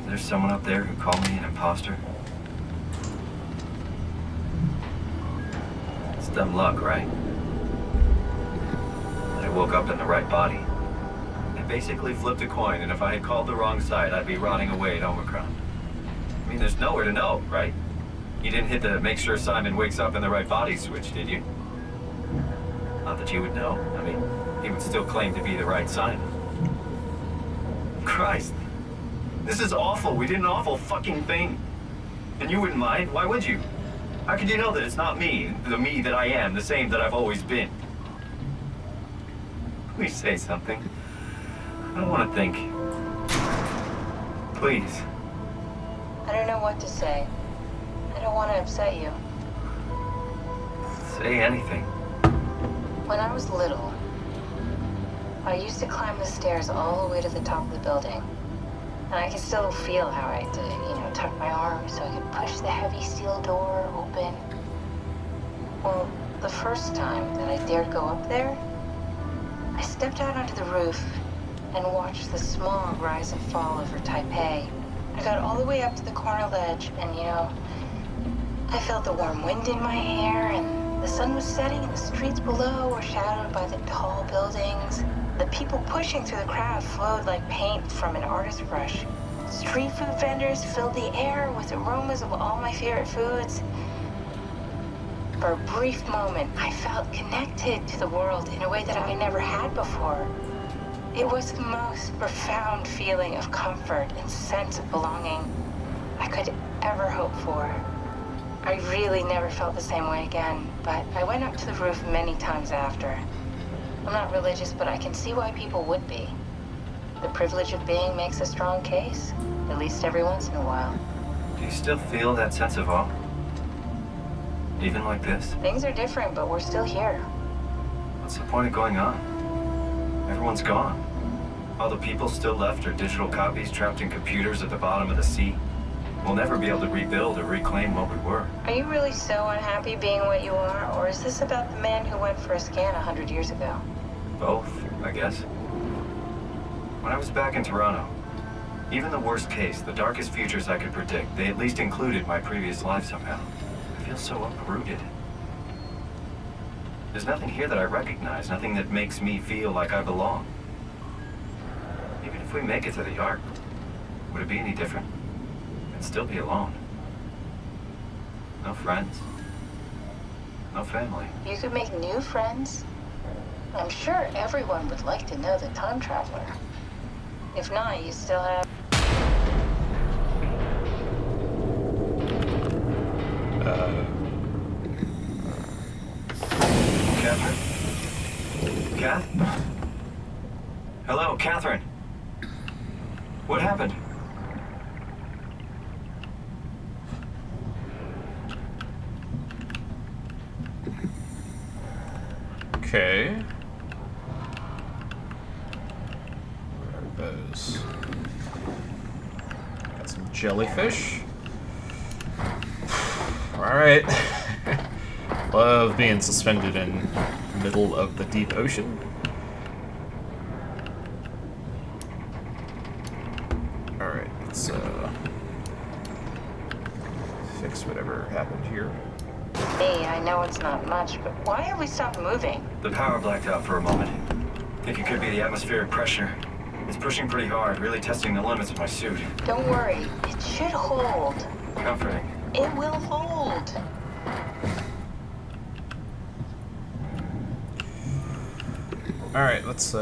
Is there someone up there who called me an imposter? It's dumb luck, right? I woke up in the right body. I basically flipped a coin, and if I had called the wrong side, I'd be rotting away at Omicron. I mean, there's nowhere to know, right? You didn't hit the make sure Simon wakes up in the right body switch, did you? Not that you would know. I mean, he would still claim to be the right Simon. Christ. This is awful. We did an awful fucking thing. And you wouldn't mind? Why would you? How could you know that it's not me, the me that I am, the same that I've always been? Please say something. I don't want to think. Please. I don't know what to say. I don't want to upset you. Say anything. When I was little, I used to climb the stairs all the way to the top of the building. And I can still feel how I had to, tuck my arms so I could push the heavy steel door open. Well, the first time that I dared go up there, I stepped out onto the roof and watched the smog rise and fall over Taipei. I got all the way up to the corner ledge and, I felt the warm wind in my hair and the sun was setting and the streets below were shadowed by the tall buildings. The people pushing through the crowd flowed like paint from an artist's brush. Street food vendors filled the air with aromas of all my favorite foods. For a brief moment, I felt connected to the world in a way that I never had before. It was the most profound feeling of comfort and sense of belonging I could ever hope for. I really never felt the same way again, but I went up to the roof many times after. I'm not religious, but I can see why people would be. The privilege of being makes a strong case, at least every once in a while. Do you still feel that sense of awe? Even like this? Things are different, but we're still here. What's the point of going on? Everyone's gone. All the people still left are digital copies trapped in computers at the bottom of the sea. We'll never be able to rebuild or reclaim what we were. Are you really so unhappy being what you are, or is this about the man who went for a scan 100 years ago? Both, I guess. When I was back in Toronto, even the worst case, the darkest futures I could predict, they at least included my previous life somehow. I feel so uprooted. There's nothing here that I recognize, nothing that makes me feel like I belong. Even if we make it to the Ark, would it be any different? I'd still be alone. No friends. No family. You could make new friends. I'm sure everyone would like to know the time traveler. If not, you still have... Catherine? Kath? Hello, Catherine. What happened? Okay. What are those? Got some jellyfish. Alright. Love being suspended in the middle of the deep ocean. Alright, let's fix whatever happened here. Hey, I know it's not much, but why have we stopped moving? The power blacked out for a moment. Think it could be the atmospheric pressure. It's pushing pretty hard, really testing the limits of my suit. Don't worry, it should hold. Comforting. It will hold. Alright, let's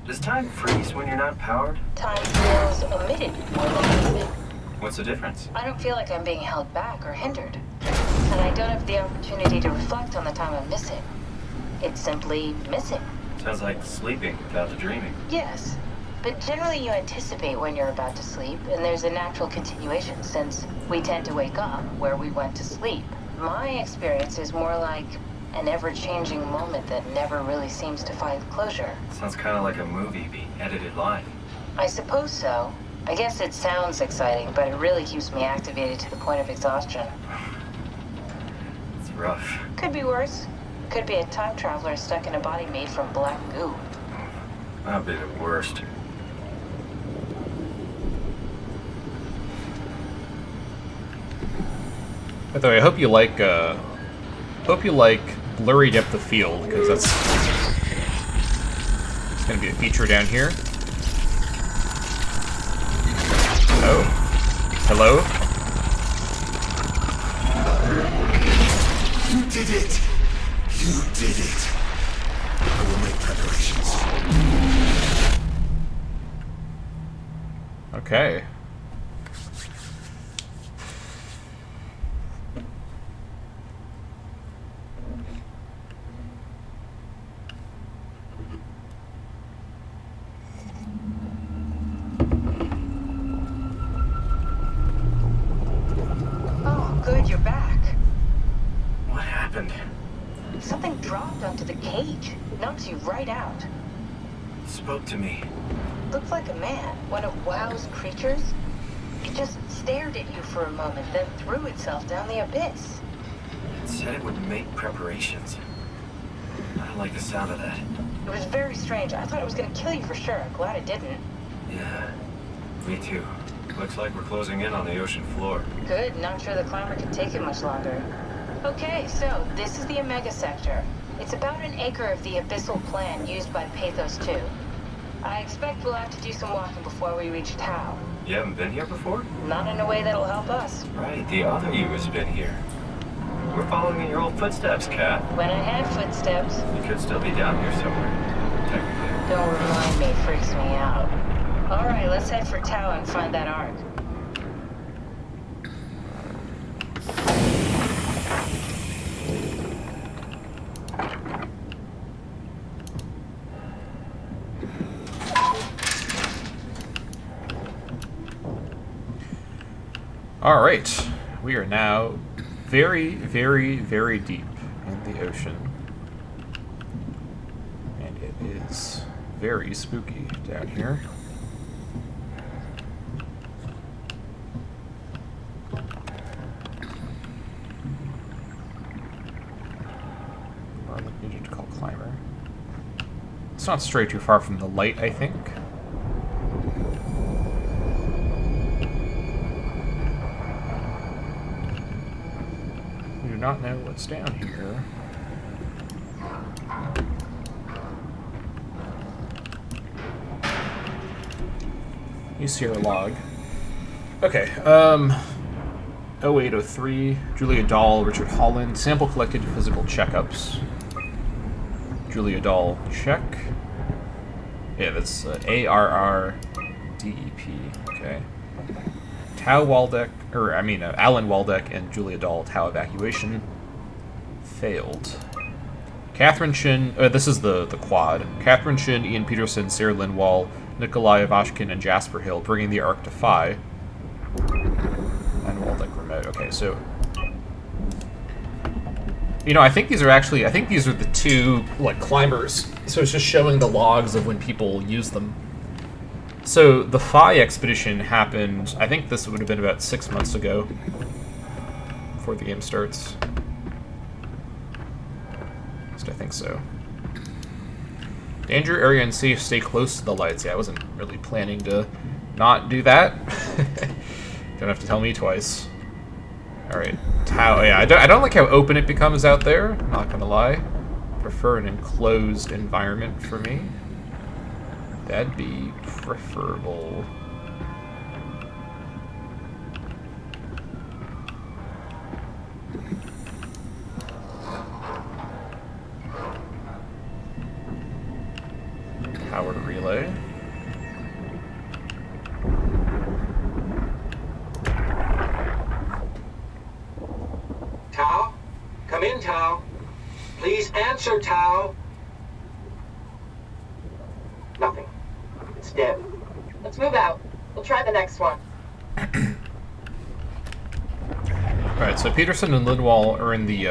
Does time freeze when you're not powered? Time feels omitted more than moving. What's the difference? I don't feel like I'm being held back or hindered. And I don't have the opportunity to reflect on the time I'm missing. It's simply missing. Sounds like sleeping without the dreaming. Yes, but generally you anticipate when you're about to sleep, and there's a natural continuation since we tend to wake up where we went to sleep. My experience is more like an ever-changing moment that never really seems to find closure. Sounds kind of like a movie being edited live. I suppose so. I guess it sounds exciting, but it really keeps me activated to the point of exhaustion. It's rough. Could be worse. Could be a time traveler stuck in a body made from black goo. That'd be the worst. By the way, I hope you like blurry depth of field, because it's going to be a feature down here. Oh. Hello? You did it! You did it! I will make preparations. Okay. Oh, good, you're back. What happened? Something dropped onto the cage. Knocks you right out. It spoke to me. Looked like a man, one of WoW's creatures. It just stared at you for a moment, then threw itself down the abyss. It said it would make preparations. I don't like the sound of that. It was very strange. I thought it was going to kill you for sure. I'm glad it didn't. Yeah, me too. Looks like we're closing in on the ocean floor. Good, not sure the climber can take it much longer. Okay, so this is the Omega Sector. It's about an acre of the abyssal plan used by Pathos 2. I expect we'll have to do some walking before we reach Tau. You haven't been here before? Not in a way that'll help us. Right, the other you has been here. We're following in your old footsteps, Kat. When I had footsteps, You could still be down here somewhere, technically. don't remind me, it freaks me out. Alright, let's head for Tau and find that ark. All right, we are now very, very, very deep in the ocean, and it is very spooky down here. Or like needed to call climber. It's not stray too far from the light, I think. Do not know what's down here. You see our log. Okay, 0803, Julia Dahl, Richard Holland, sample collected, physical checkups. Julia Dahl, check. Yeah, that's ARRDEP, okay. Alan Waldeck and Julia Dahl, Tau evacuation. Failed. Catherine Shin, this is the quad. Catherine Shin, Ian Peterson, Sarah Lindwall, Nikolai Ivashkin, and Jasper Hill, bringing the Ark to Phi. And Waldeck remote. Okay, so... You know, I think these are the two, like, climbers. So it's just showing the logs of when people use them. So the Phi expedition happened, I think this would have been about 6 months ago, before the game starts. At least I think so. Danger area unsafe, stay close to the lights. Yeah, I wasn't really planning to not do that. Don't have to tell me twice. Alright, Tau, yeah, I don't like how open it becomes out there, I'm not gonna lie. Prefer an enclosed environment for me. That'd be preferable. Powered relay. Tau? Come in, Tau. Please answer, Tau. Nothing. It's dead. Let's move out. We'll try the next one. Alright, so Peterson and Lindwall are in the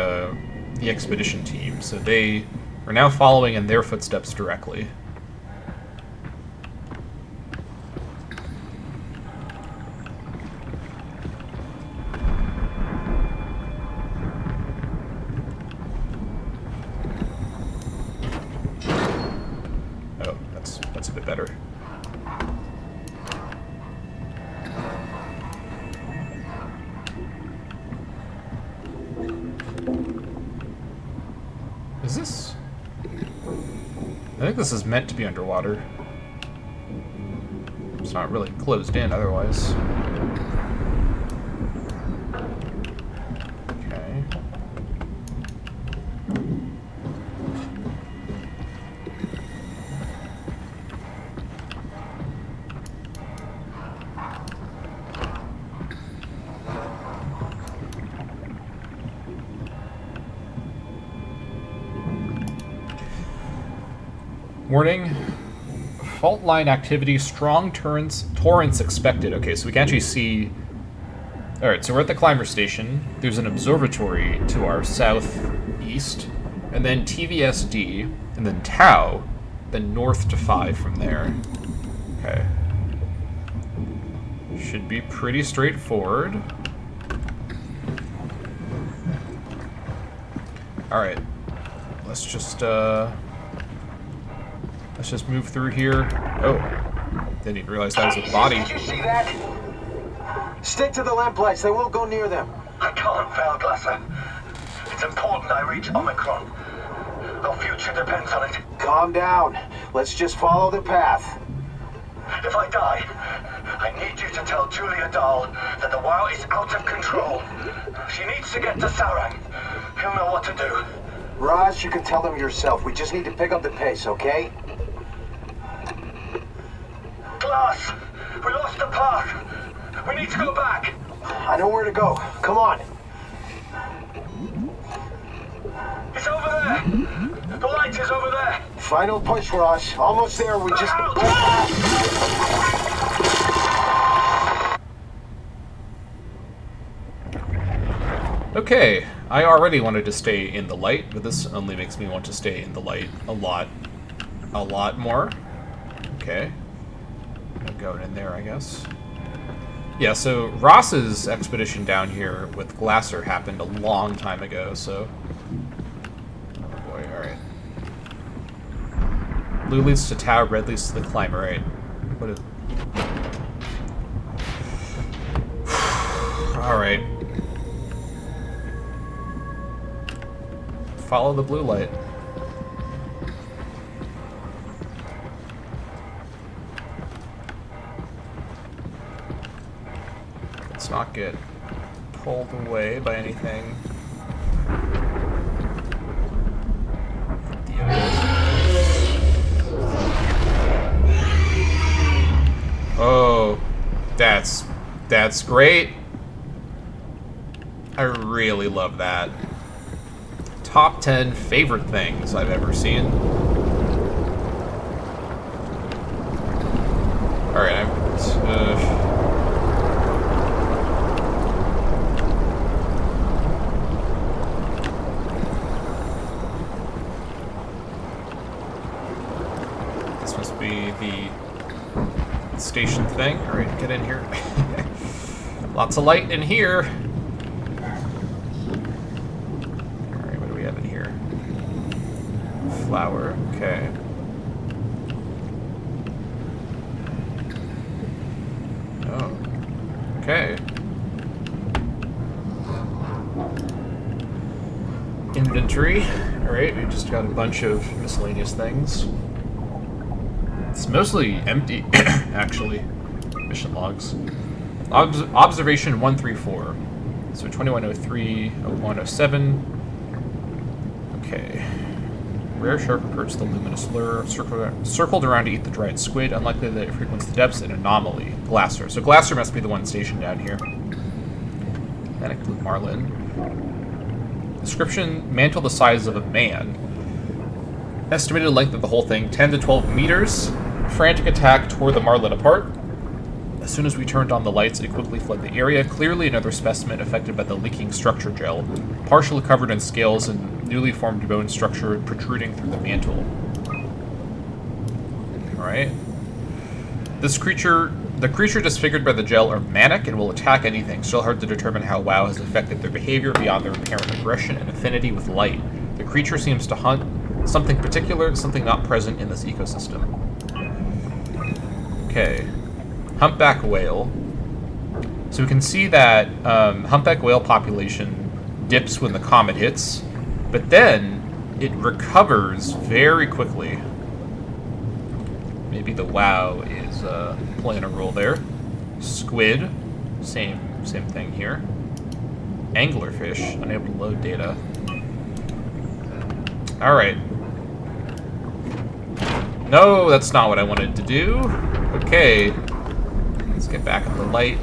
expedition team, so they are now following in their footsteps directly. Oh, that's a bit better. Is this? I think this is meant to be underwater. It's not really closed in otherwise. Okay. Warning. Fault line activity, strong torrents expected. Okay, so we can actually see... Alright, so we're at the climber station. There's an observatory to our southeast, and then TVSD, and then Tau, then north to 5 from there. Okay. Should be pretty straightforward. Alright. Let's just move through here. Oh, didn't even realize that was a body. Did you see that? Stick to the lamplights. They won't go near them. I can't, Valglasser. It's important I reach Omicron. Our future depends on it. Calm down. Let's just follow the path. If I die, I need you to tell Julia Dahl that the WoW is out of control. She needs to get to Sarang. He'll know what to do. Raj, you can tell them yourself. We just need to pick up the pace, okay? Glass! We lost the path! We need to go back! I know where to go. Come on. It's over there! The light is over there! Final push, Raj. Almost there. We just... Okay, I already wanted to stay in the light, but this only makes me want to stay in the light a lot more. Okay. Going in there, I guess. Yeah, so Ross's expedition down here with Glasser happened a long time ago, so... Oh boy, alright. Blue leads to Tau, red leads to the climber, right? What is... Alright. Follow the blue light. Let's not get pulled away by anything. Oh, that's great. I really love that. Top 10 favorite things I've ever seen. Alright, this must be the station thing. Alright, get in here. Lots of light in here. Flower, okay. Oh, okay. Inventory. Alright, we just got a bunch of miscellaneous things. It's mostly empty, actually. Mission logs. Observation 134. So 2103, 0107. Okay. Rare shark approached the luminous lure, circled around to eat the dried squid, unlikely that it frequents the depths, an anomaly. Glasser. So Glasser must be the one stationed down here. Panic blue marlin. Description, mantle the size of a man. Estimated length of the whole thing, 10 to 12 meters. Frantic attack tore the marlin apart. As soon as we turned on the lights, it quickly fled the area. Clearly another specimen affected by the leaking structure gel, partially covered in scales and newly formed bone structure protruding through the mantle. Alright. The creature disfigured by the gel are manic and will attack anything. Still hard to determine how WoW has affected their behavior beyond their apparent aggression and affinity with light. The creature seems to hunt something particular, something not present in this ecosystem. Okay. Humpback whale. So we can see that humpback whale population dips when the comet hits, but then it recovers very quickly. Maybe the WoW is playing a role there. Squid, same thing here. Anglerfish, unable to load data. Alright. No, that's not what I wanted to do. Okay. Let's get back in the light.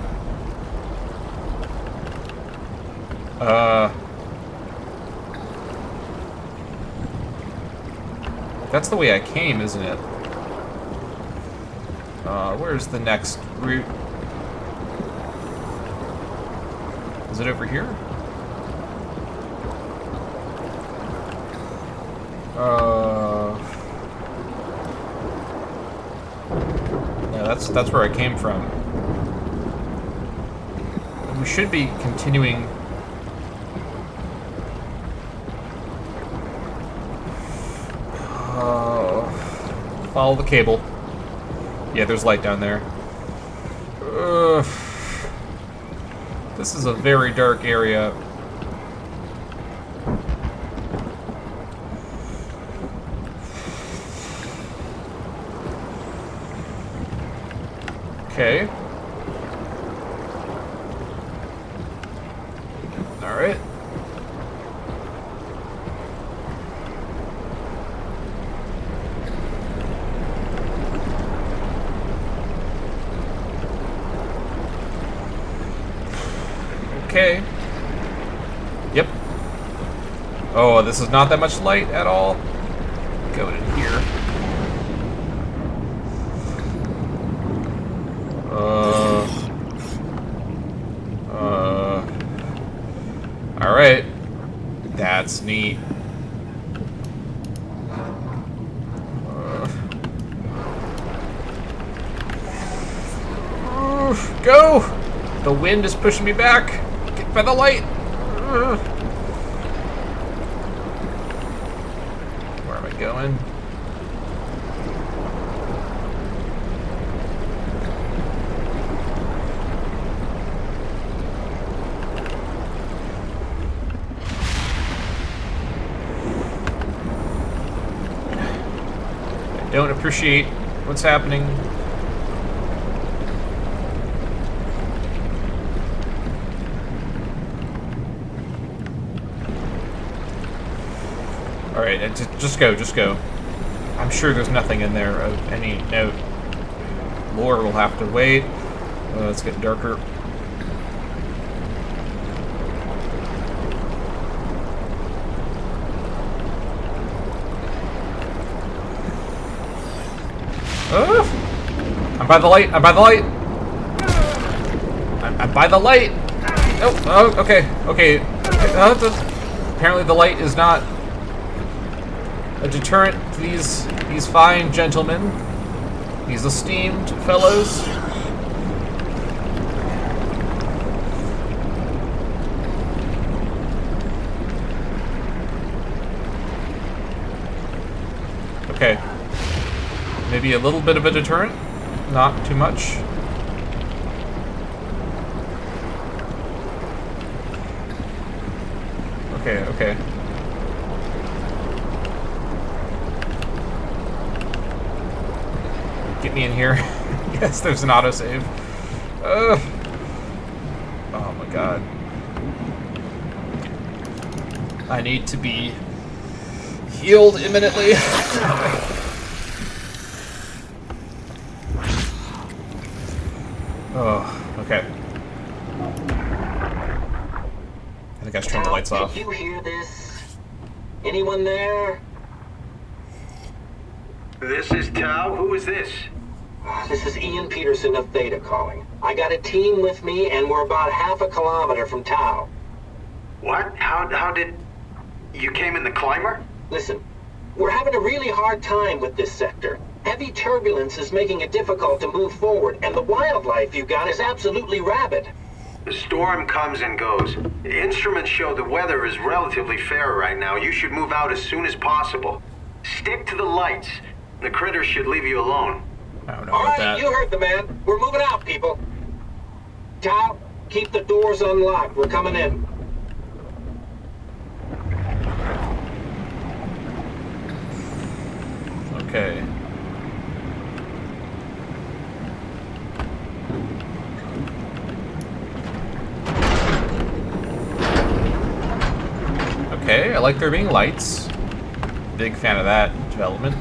That's the way I came, isn't it? Where's the next route? Is it over here? No, that's where I came from. We should be continuing. Follow the cable. Yeah, there's light down there. This is a very dark area. Okay. Alright. Okay. Yep. Oh, this is not that much light at all. Go in here. Alright. That's neat. Go! The wind is pushing me back. Get by the light. Where am I going? I don't appreciate what's happening. Alright, just go. I'm sure there's nothing in there of any note. Lore will have to wait. Let's get darker. I'm by the light. I'm by the light. I'm by the light. Oh, okay. Apparently the light is not a deterrent to these fine gentlemen, these esteemed fellows. Okay. Maybe a little bit of a deterrent, not too much. Okay. Get me in here. Yes, there's an autosave. Oh my god. I need to be healed imminently. Oh, okay. I think I should turn the lights off. Did you hear this? Anyone there? This is Tao. Who is this? This is Ian Peterson of Theta calling. I got a team with me, and we're about half a kilometer from Tau. What? How did... You came in the climber? Listen, we're having a really hard time with this sector. Heavy turbulence is making it difficult to move forward, and the wildlife you got is absolutely rabid. The storm comes and goes. The instruments show the weather is relatively fair right now. You should move out as soon as possible. Stick to the lights. The critters should leave you alone. I don't know All about right, that. you heard the man. We're moving out, people. Tau, keep the doors unlocked. We're coming in. Okay. Okay, I like there being lights. Big fan of that development.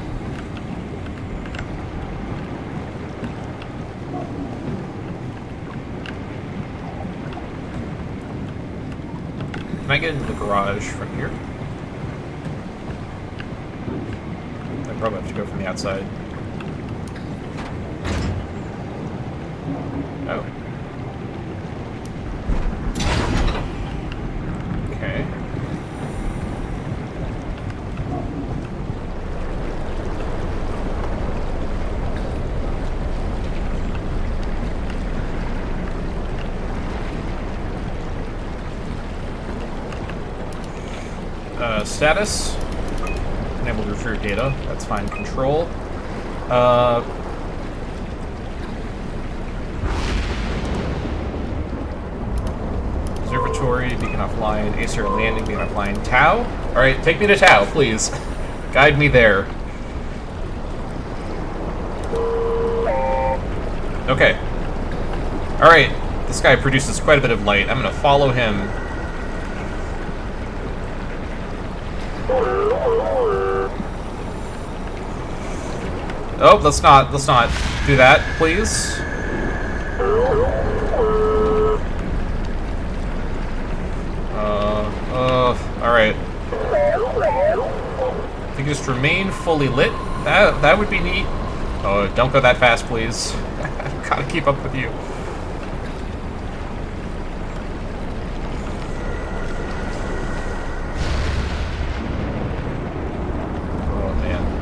Can I get into the garage from here? I probably have to go from the outside. Oh. Okay. Status. Unable to retrieve data. That's fine. Control. Observatory, beacon offline, Acer landing, beacon offline. Tau? Alright, take me to Tau, please. Guide me there. Okay. Alright, this guy produces quite a bit of light. I'm gonna follow him. Oh, let's not do that, please. Alright. If you just remain fully lit, that would be neat. Oh, don't go that fast, please. I've gotta keep up with you. Oh, man.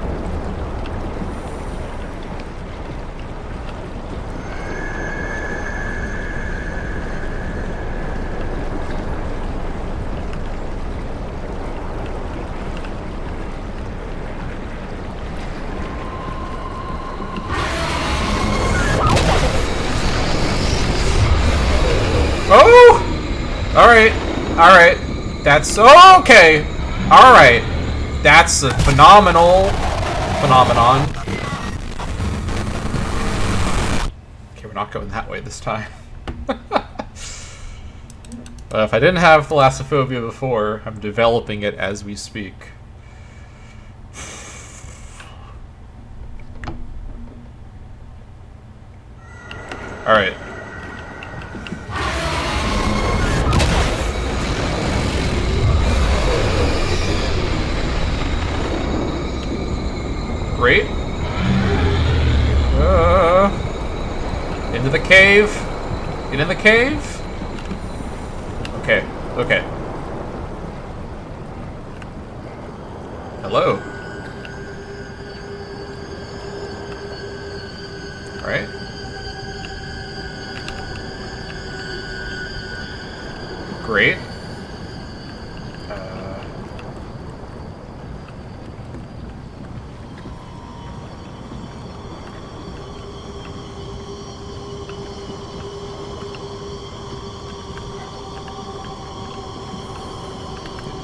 Oh! Alright. Alright. That's okay. Alright. That's a phenomenon. Okay, we're not going that way this time. If I didn't have thalassophobia before, I'm developing it as we speak. Alright. Great. Into the cave. Get in the cave. Okay. Okay. Hello. All right. Great.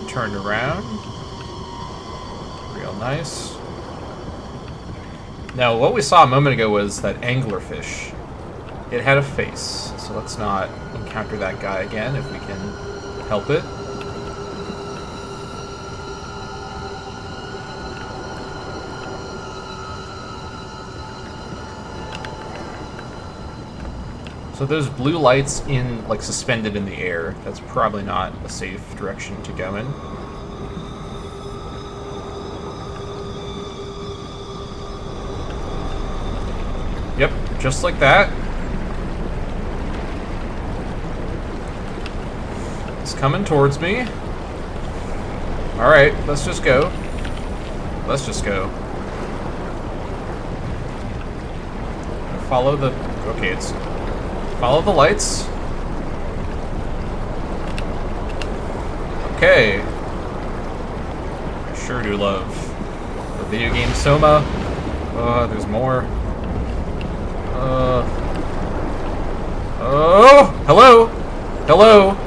Turned around. Real nice. Now, what we saw a moment ago was that anglerfish. It had a face, so let's not encounter that guy again if we can help it. So those blue lights in, like, suspended in the air, that's probably not a safe direction to go in. Yep. just like that. It's coming towards me. Alright, let's just go. Let's just go. Follow the... Okay, it's... Follow the lights. Okay. I sure do love the video game Soma. There's more. Oh! Hello! Hello!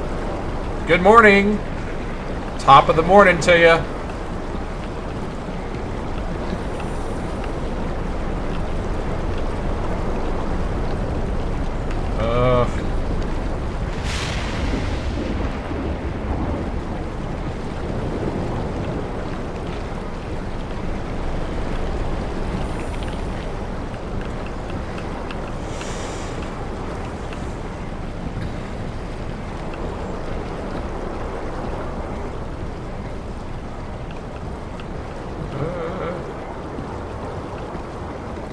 Good morning! Top of the morning to ya.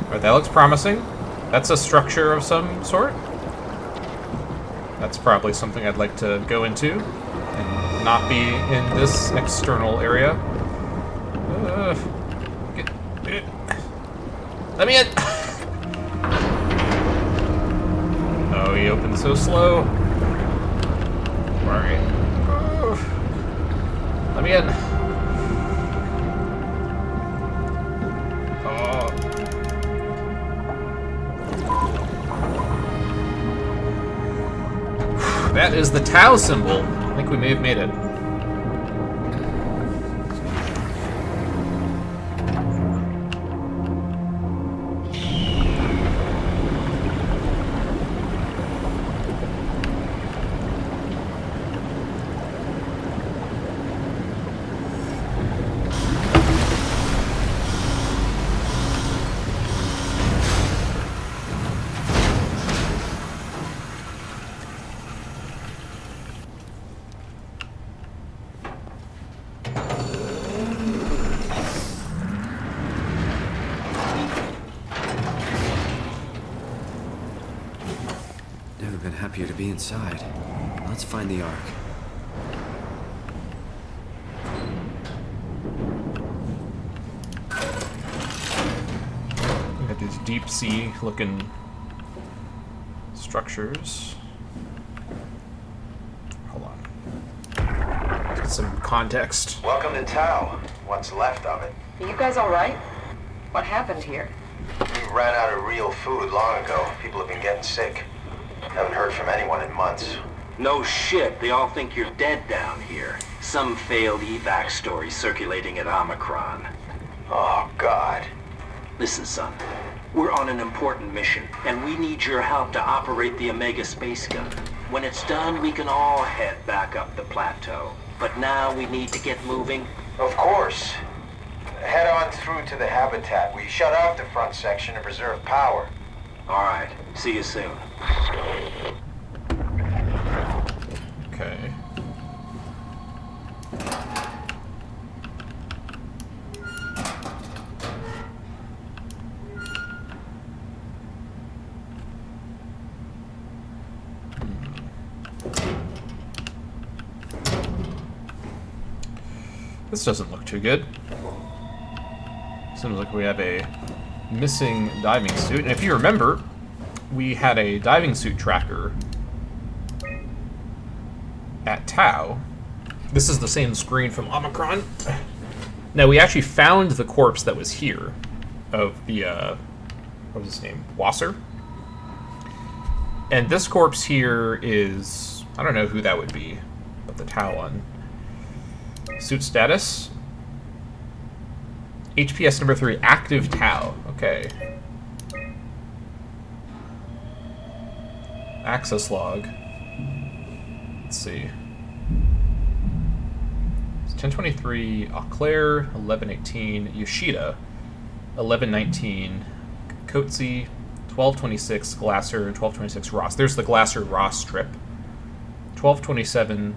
Alright, that looks promising. That's a structure of some sort. That's probably something I'd like to go into and not be in this external area. Let me in! Oh, he opened so slow. Alright. Let me in. That is the Tau symbol. I think we may have made it. Never been happier to be inside. Let's find the Ark. We got these deep sea looking structures. Hold on. Let's get some context. Welcome to Tau. What's left of it. Are you guys all right? What happened here? We ran out of real food long ago. People have been getting sick. Haven't heard from anyone in months. No shit, they all think you're dead down here. Some failed evac story circulating at Omicron. Oh, God. Listen, son. We're on an important mission, and we need your help to operate the Omega space gun. When it's done, we can all head back up the plateau. But now we need to get moving. Of course. Head on through to the habitat. We shut off the front section to preserve power. All right. See you soon. Okay. This doesn't look too good. Seems like we have a missing diving suit. And if you remember, we had a diving suit tracker at Tau. This is the same screen from Omicron. Now, we actually found the corpse that was here of the, what was his name? Wasser? And this corpse here is, I don't know who that would be, but the Tau one. Suit status. HPS number 3, active Tau. Okay. Access log. Let's see. It's 1023 Eau Claire, 1118 Yoshida, 1119 Kotze, 1226 Glasser, 1226 Ross. There's the Glasser-Ross strip. 1227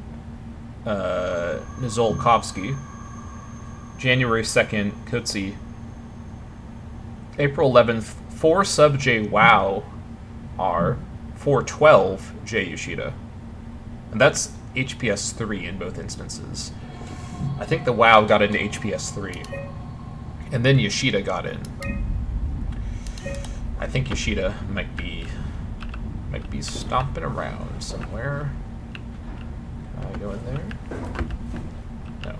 Nizolkovsky. January 2nd, Kotze. April 11th, 4 Sub J Wow, are 412 J Yoshida. And that's HPS 3 in both instances. I think the WoW got into HPS 3. And then Yoshida got in. I think Yoshida might be stomping around somewhere. Can I go in there? No.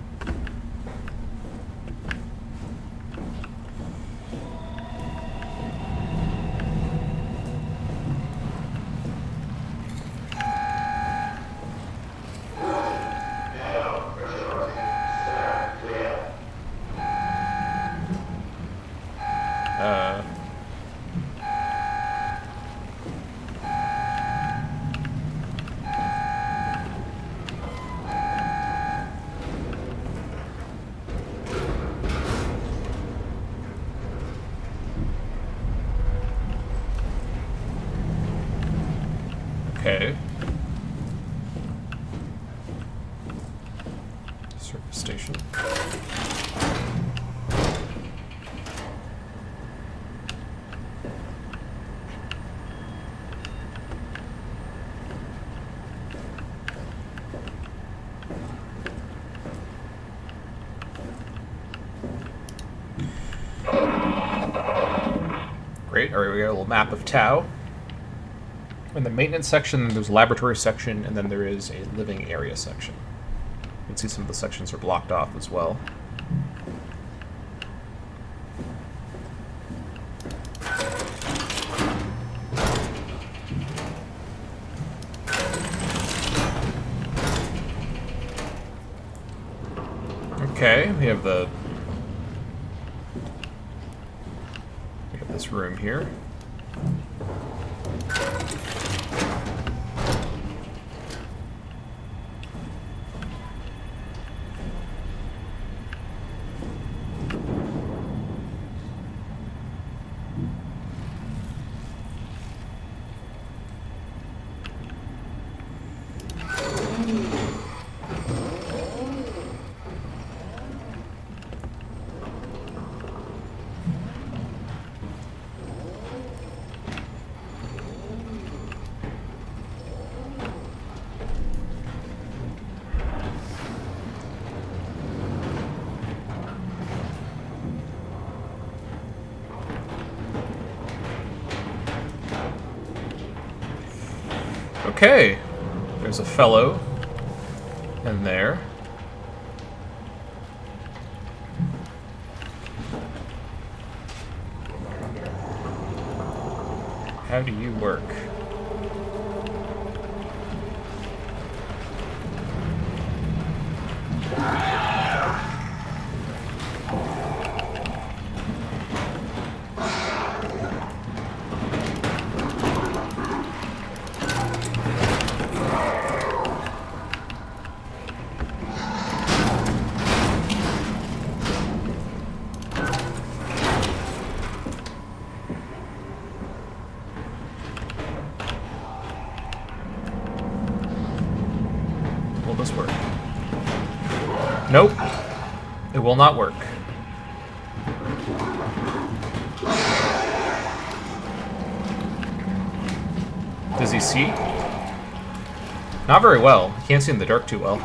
Okay. Service station. Great. All right, we got a little map of Tau. In the maintenance section, there's a laboratory section, and then there is a living area section. You can see some of the sections are blocked off as well. Okay, we have this room here. Okay, there's a fellow in there. How do you work? Will this work? Nope. It will not work. Does he see? Not very well. He can't see in the dark too well.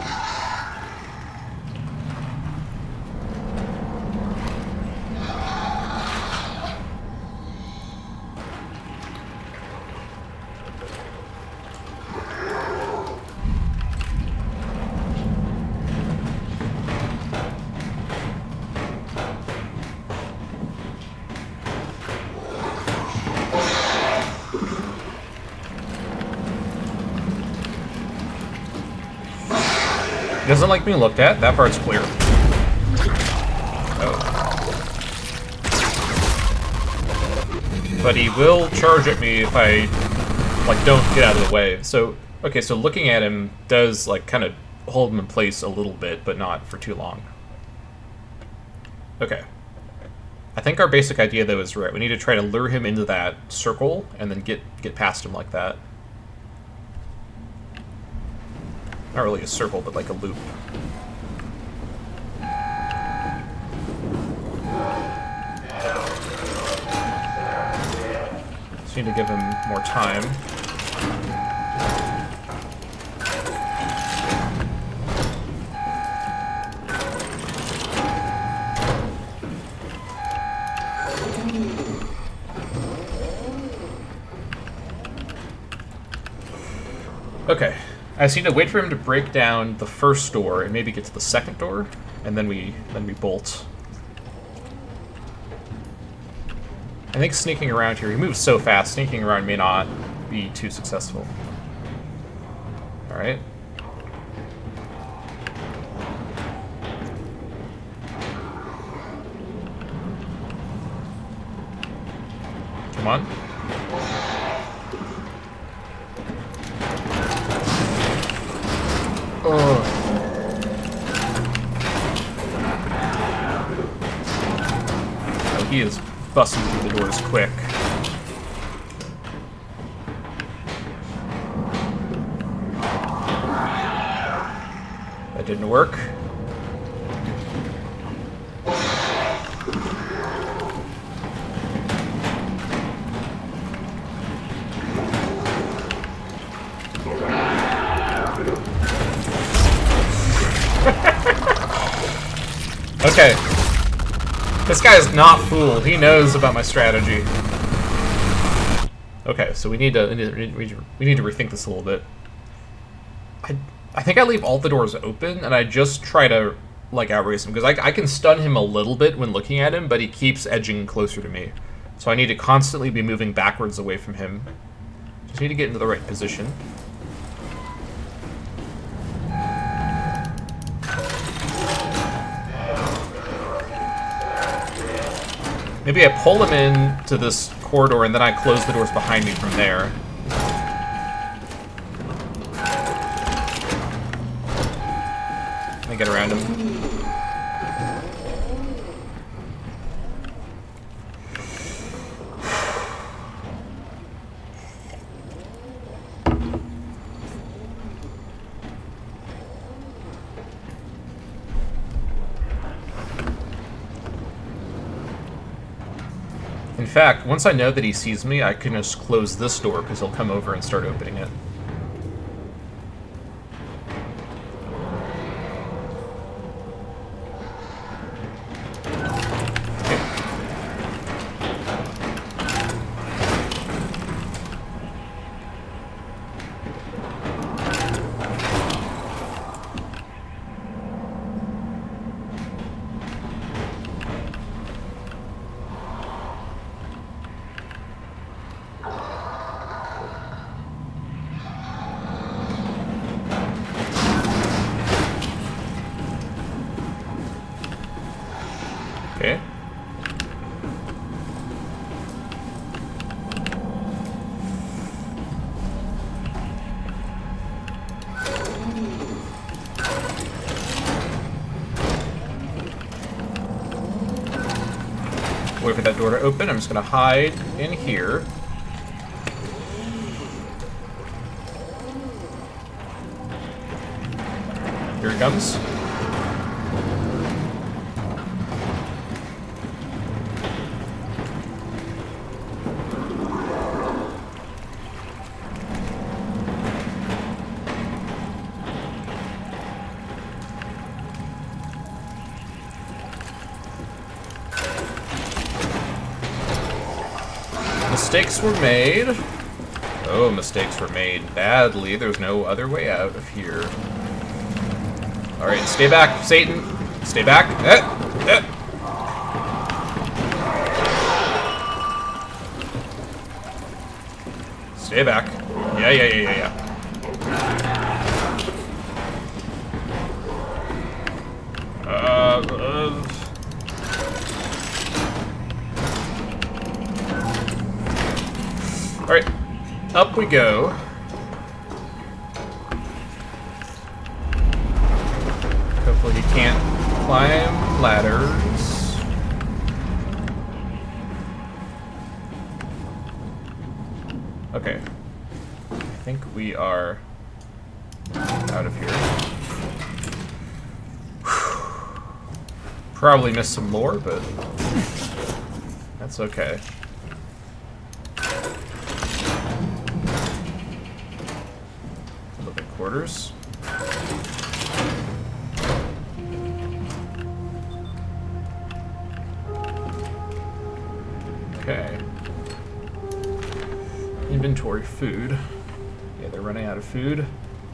He doesn't like being looked at. That part's clear. Oh. But he will charge at me if I, like, don't get out of the way. So, okay, so looking at him does, like, kind of hold him in place a little bit, but not for too long. Okay. I think our basic idea, though, is right. We need to try to lure him into that circle and then get past him like that. Not really a circle, but like a loop. Just need to give him more time. Okay, I just need to wait for him to break down the first door and maybe get to the second door, and then we bolt. I think sneaking around here, he moves so fast, sneaking around may not be too successful. Alright. Come on. Oh. Oh, he is busting through the doors quick. That didn't work. Okay. This guy is not fooled. He knows about my strategy. Okay, so we need to rethink this a little bit. I think I leave all the doors open, and I just try to, like, outrace him, because I can stun him a little bit when looking at him, but he keeps edging closer to me. So I need to constantly be moving backwards away from him. Just need to get into the right position. Maybe I pull him in to this corridor, and then I close the doors behind me from there. Let me get around him. In fact, once I know that he sees me, I can just close this door, because he'll come over and start opening it. Okay. Wait for that door to open. I'm just going to hide in here. Here he comes. Mistakes were made. Oh, mistakes were made badly. There's no other way out of here. Alright, stay back, Satan. Stay back. Stay back. Yeah. Alright, up we go. Hopefully he can't climb ladders. Okay. I think we are out of here. Probably missed some lore, but that's okay. quarters. Okay. Inventory food. Yeah, they're running out of food.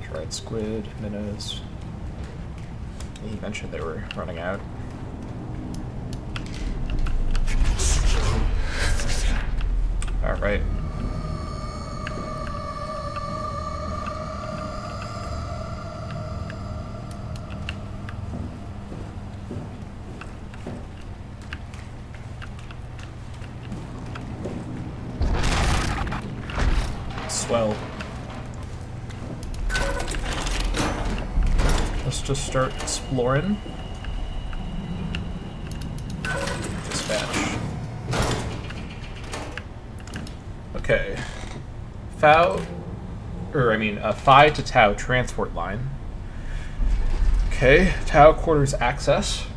Dried squid, minnows. He mentioned they were running out. Alright. Swell. Let's just start exploring. Dispatch. Okay. Phi to Tau transport line. Okay, Tau quarters access.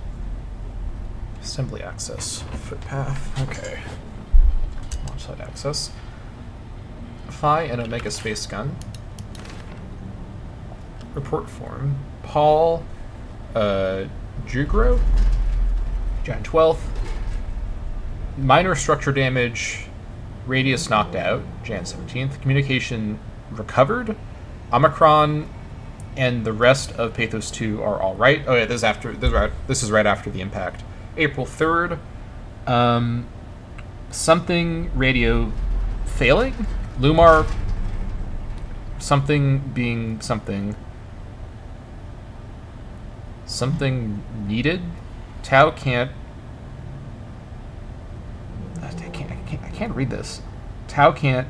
Assembly access. Footpath. Okay. Launch site access. Phi and Omega space gun. Report form. Paul Jugro, Jan 12th. Minor structure damage. Radius knocked out, Jan 17th. Communication recovered. Omicron and the rest of Pathos 2 are all right. Oh yeah, this is right after the impact. April 3rd. Something radio failing. Lumar. Something being something. Something needed. Tau can't. I can't read this. Tau can't.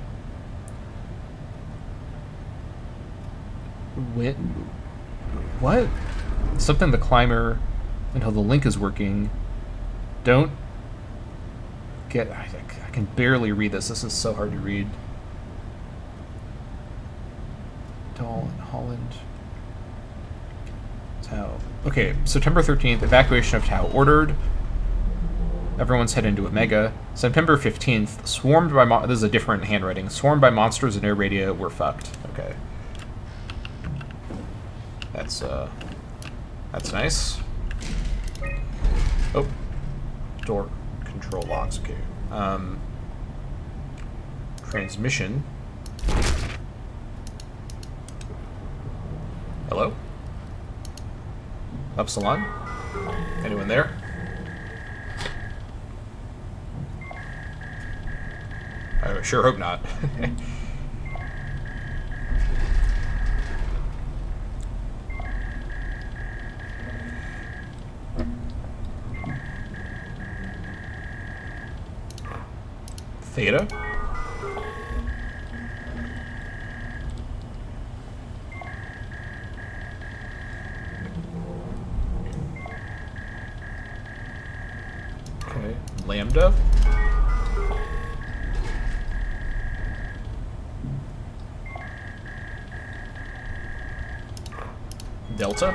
What? Something the climber until the link is working. Don't get. I can barely read this. This is so hard to read. Holland. Tau. Okay, September 13th, evacuation of Tau ordered. Everyone's head into Omega. September 15th, swarmed by this is a different handwriting. Swarmed by monsters in air radio. We're fucked. Okay. That's nice. Oh. Door control locks. Okay. Transmission. Hello? Upsilon? Anyone there? I sure hope not. Theta? Okay, Lambda? Delta?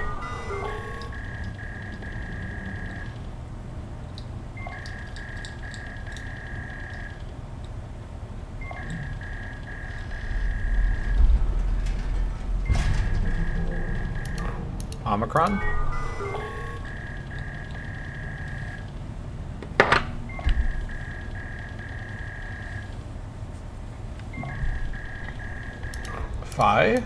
Omicron? Phi?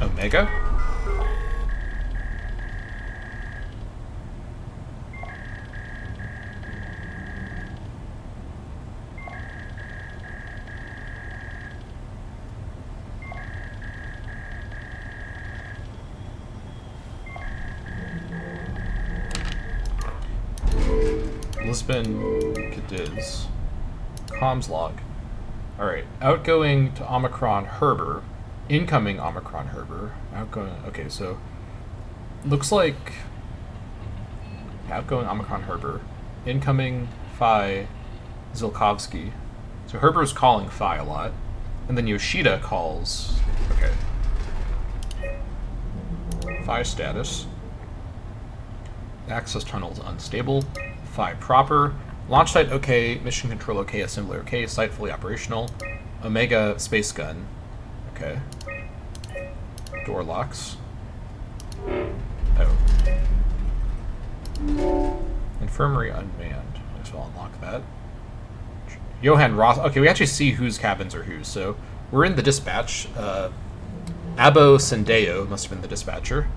Omega? Lisbon Cadiz. Comms log. Alright. Outgoing to Omicron Herber. Incoming Omicron Herber. Outgoing. Okay, so. Looks like. Outgoing Omicron Herber. Incoming Phi Zilkovsky. So Herber's calling Phi a lot. And then Yoshida calls... Okay. Phi status. Access tunnels unstable. Phi proper. Launch site okay. Mission control okay. Assembly okay. Site fully operational. Omega space gun. Okay. Door locks. Oh. Infirmary unmanned. I guess I'll unlock that. Johann Ross. Okay, we actually see whose cabins are whose. So we're in the dispatch. Abo Sendeo must have been the dispatcher.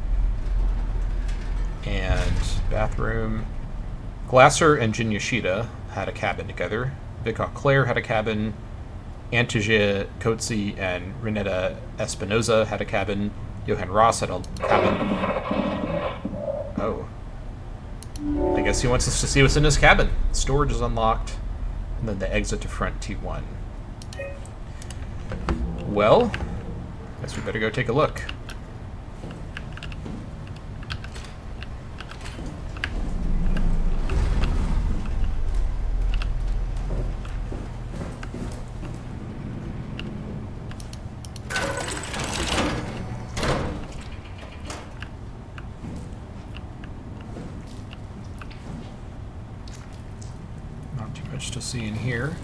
And bathroom. Glasser and Jin Yoshida had a cabin together. Vic Auclair had a cabin. Antige Kotze and Renetta Espinoza had a cabin. Johann Ross had a cabin. Oh. I guess he wants us to see what's in his cabin. Storage is unlocked. And then the exit to front T1. Well, guess we better go take a look. To see in here.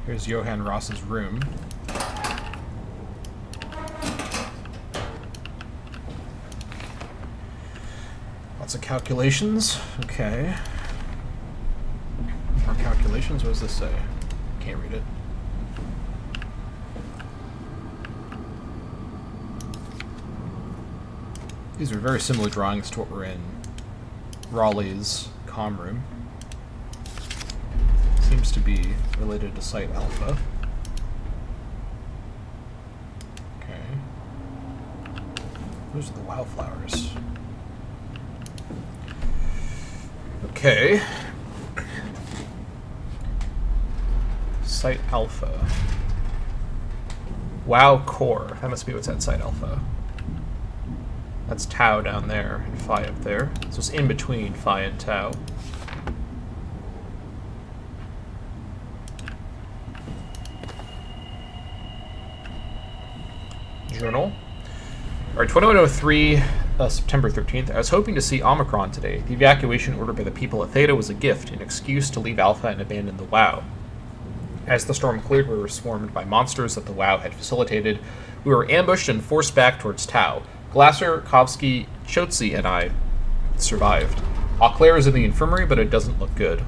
Here's Johann Ross's room. Lots of calculations. Okay. More calculations? What does this say? Can't read it. These are very similar drawings to what were in Raleigh's comm room. Seems to be related to Site Alpha. Okay. Those are the wildflowers. Okay. Site Alpha. WoW Core. That must be what's at Site Alpha. That's Tau down there, and Phi up there. So it's in between Phi and Tau. Journal. Alright, 2103, September 13th. I was hoping to see Omicron today. The evacuation order by the people at Theta was a gift, an excuse to leave Alpha and abandon the WoW. As the storm cleared, we were swarmed by monsters that the WoW had facilitated. We were ambushed and forced back towards Tau. Glasser, Kovsky, Kotze, and I survived. Auclair is in the infirmary, but it doesn't look good.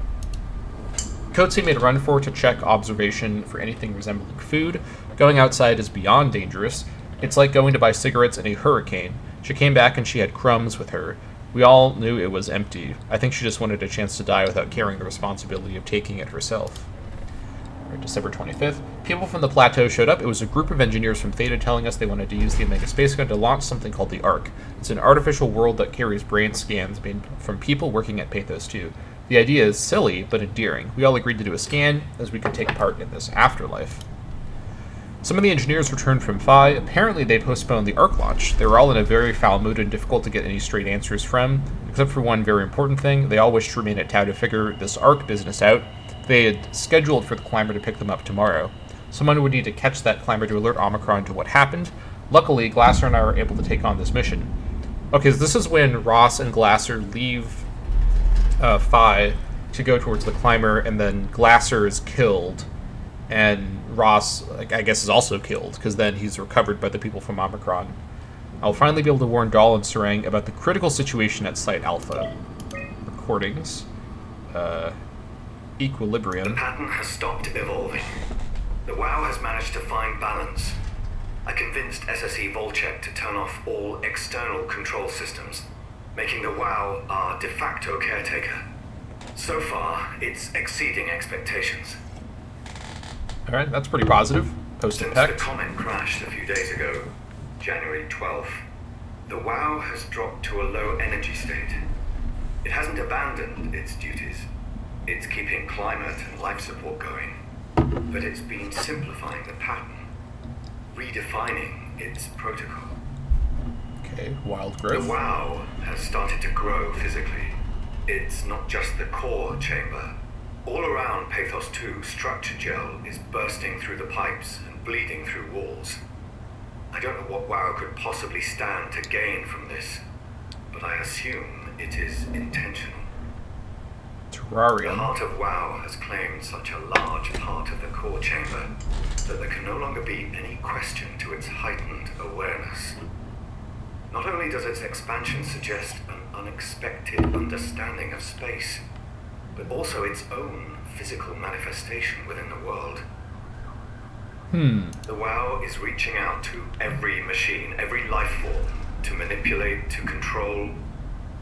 Kotze made a run for it to check observation for anything resembling food. Going outside is beyond dangerous. It's like going to buy cigarettes in a hurricane. She came back and she had crumbs with her. We all knew it was empty. I think she just wanted a chance to die without carrying the responsibility of taking it herself. December 25th. People from the plateau showed up. It was a group of engineers from Theta telling us they wanted to use the Omega Space Gun to launch something called the Ark. It's an artificial world that carries brain scans made from people working at Pathos 2. The idea is silly, but endearing. We all agreed to do a scan, as we could take part in this afterlife. Some of the engineers returned from Phi. Apparently they postponed the Ark launch. They were all in a very foul mood and difficult to get any straight answers from. Except for one very important thing, they all wished to remain at Tau to figure this Ark business out. They had scheduled for the climber to pick them up tomorrow. Someone would need to catch that climber to alert Omicron to what happened. Luckily, Glasser and I were able to take on this mission. Okay, so this is when Ross and Glasser leave Phi to go towards the climber, and then Glasser is killed, and Ross, I guess, is also killed, because then he's recovered by the people from Omicron. I'll finally be able to warn Dahl and Sarang about the critical situation at Site Alpha. Recordings. Equilibrium. The pattern has stopped evolving. The WoW has managed to find balance. I convinced SSE Volchek to turn off all external control systems, making the WoW our de facto caretaker. So far, it's exceeding expectations. Alright, that's pretty positive. Post-impact. Since the comet crashed a few days ago, January 12th, the WoW has dropped to a low energy state. It hasn't abandoned its duties. It's keeping climate and life support going, but it's been simplifying the pattern, redefining its protocol. Okay, wild The growth. WoW has started to grow physically. It's not just the core chamber. All around Pathos 2, structure gel is bursting through the pipes and bleeding through walls. I don't know what WoW could possibly stand to gain from this, but I assume it is intentional. The Terrarium. heart of WoW has claimed such a large part of the core chamber that there can no longer be any question to its heightened awareness. Not only does its expansion suggest an unexpected understanding of space, but also its own physical manifestation within the world. The WoW is reaching out to every machine, every life form, to manipulate, to control.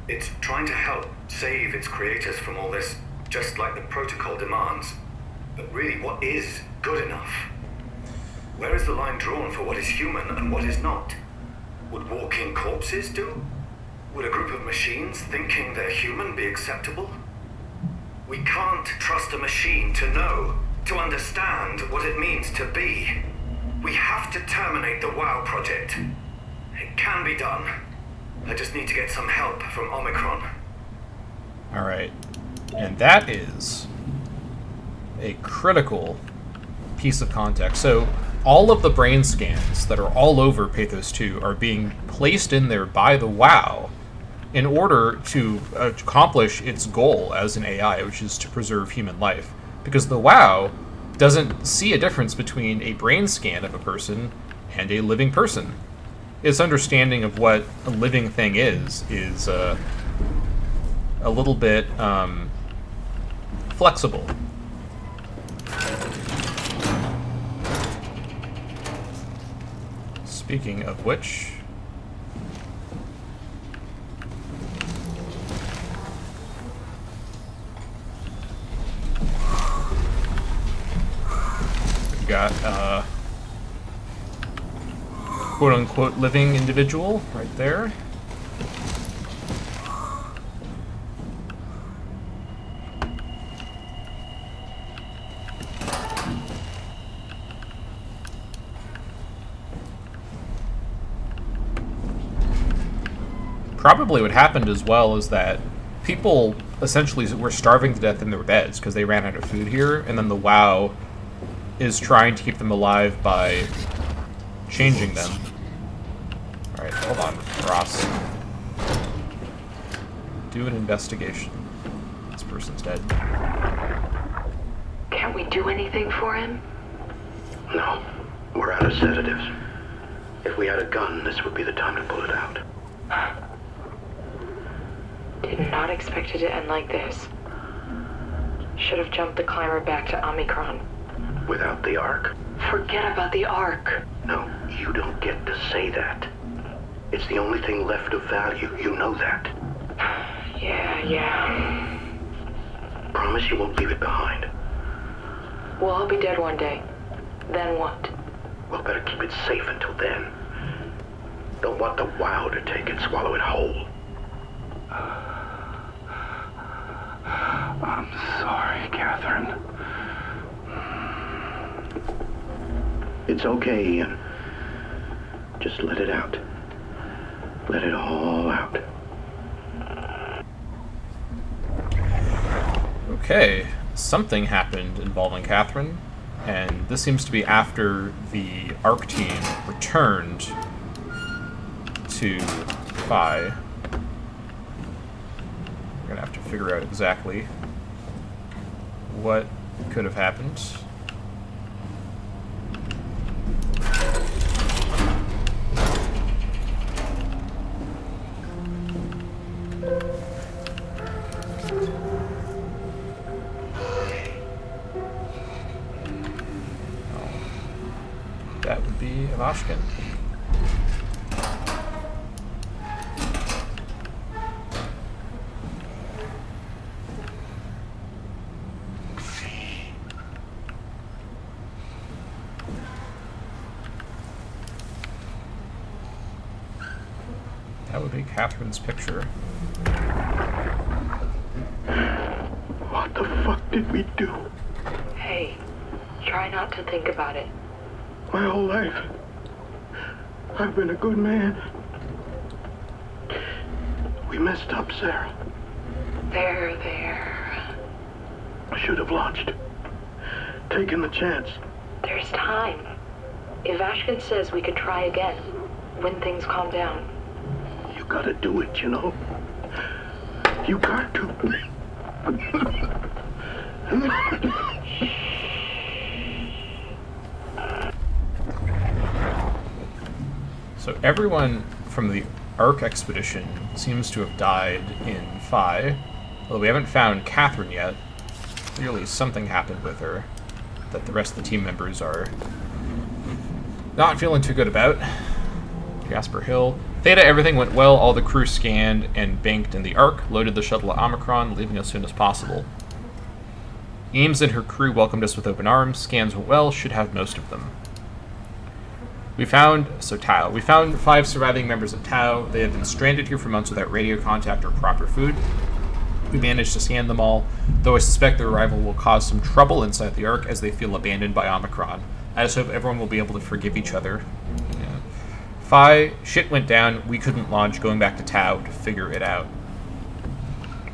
It's trying to help save its creators from all this, just like the protocol demands. But really, what is good enough? Where is the line drawn for what is human and what is not? Would walking corpses do? Would a group of machines thinking they're human be acceptable? We can't trust a machine to know, to understand what it means to be. We have to terminate the WoW project. It can be done. I just need to get some help from Omicron. Alright. And that is a critical piece of context. So, all of the brain scans that are all over Pathos 2 are being placed in there by the WoW in order to accomplish its goal as an AI, which is to preserve human life. Because the WoW doesn't see a difference between a brain scan of a person and a living person. Its understanding of what a living thing is a little bit flexible. Speaking of which, we've got quote-unquote living individual right there. Probably what happened as well is that people essentially were starving to death in their beds because they ran out of food here, and then the WoW is trying to keep them alive by changing them. Alright, hold on, Ross. Do an investigation. This person's dead. Can't we do anything for him? No, we're out of sedatives. If we had a gun, this would be the time to pull it out. Did not expect it to end like this. Should have jumped the climber back to Omicron. Without the Ark? Forget about the Ark. No, you don't get to say that. It's the only thing left of value, you know that. Yeah. Promise you won't leave it behind. Well, I'll be dead one day. Then what? We'll better keep it safe until then. Don't want the WoW to take it, swallow it whole. I'm sorry, Catherine. It's okay, Ian. Just let it out. Let it all out. Okay, something happened involving Catherine, and this seems to be after the ARC team returned to Phi. We're gonna have to figure out exactly what could have happened. That would be Avashkin. That would be Catherine's picture. What the fuck did we do? Hey, try not to think about it. My whole life, I've been a good man. We messed up, Sarah. There. I should have launched. Taken the chance. There's time. If Ashkin says we could try again, when things calm down. You gotta do it, you know? You got to. So everyone from the Ark expedition seems to have died in Phi. Although we haven't found Catherine yet. Clearly something happened with her that the rest of the team members are not feeling too good about. Jasper Hill. Theta, everything went well. All the crew scanned and banked in the Ark, loaded the shuttle at Omicron, leaving as soon as possible. Eames and her crew welcomed us with open arms. Scans went well, should have most of them. Tau. We found 5 surviving members of Tau. They have been stranded here for months without radio contact or proper food. We managed to scan them all, though I suspect their arrival will cause some trouble inside the Ark as they feel abandoned by Omicron. I just hope everyone will be able to forgive each other. Yeah. Phi, shit went down. We couldn't launch, going back to Tau to figure it out.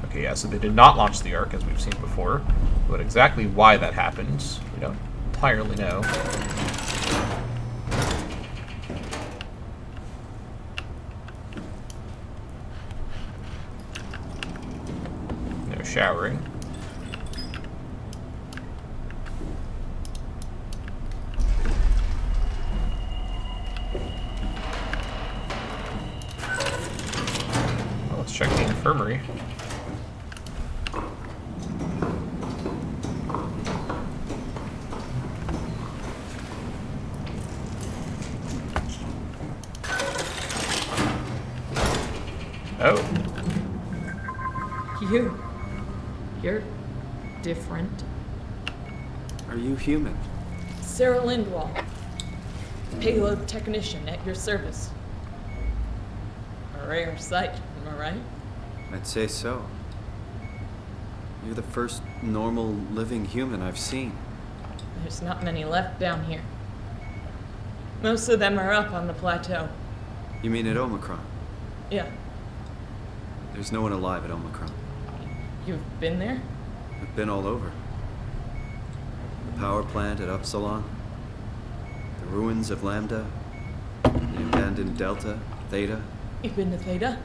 Okay, yeah, so they did not launch the Ark, as we've seen before. But exactly why that happened, we don't entirely know. No showering. Well, let's check the infirmary. Oh. You're different. Are you human? Sarah Lindwall, payload technician at your service. A rare sight, am I right? I'd say so. You're the first normal living human I've seen. There's not many left down here. Most of them are up on the plateau. You mean at Omicron? Yeah. There's no one alive at Omicron. You've been there? I've been all over. The power plant at Upsilon, the ruins of Lambda, the abandoned Delta, Theta. You've been to Theta?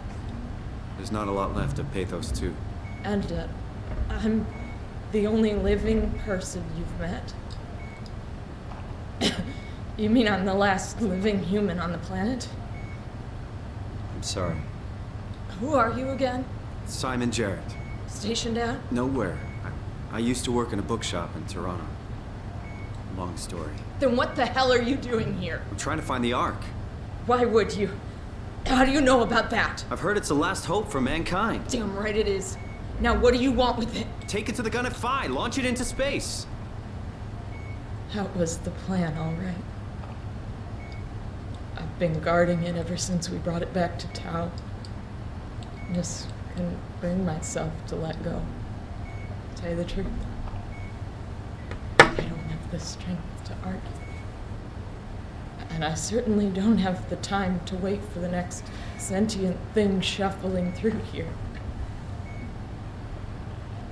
There's not a lot left of Pathos 2. And, I'm the only living person you've met? You mean I'm the last living human on the planet? I'm sorry. Who are you again? Simon Jarrett. Stationed out? Nowhere. I used to work in a bookshop in Toronto. Long story. Then what the hell are you doing here? I'm trying to find the Ark. Why would you? How do you know about that? I've heard it's the last hope for mankind. Damn right it is. Now what do you want with it? Take it to the gun at Phi. Launch it into space. That was the plan, all right. I've been guarding it ever since we brought it back to Tau. Just couldn't bring myself to let go. To tell you the truth, I don't have the strength to argue. And I certainly don't have the time to wait for the next sentient thing shuffling through here.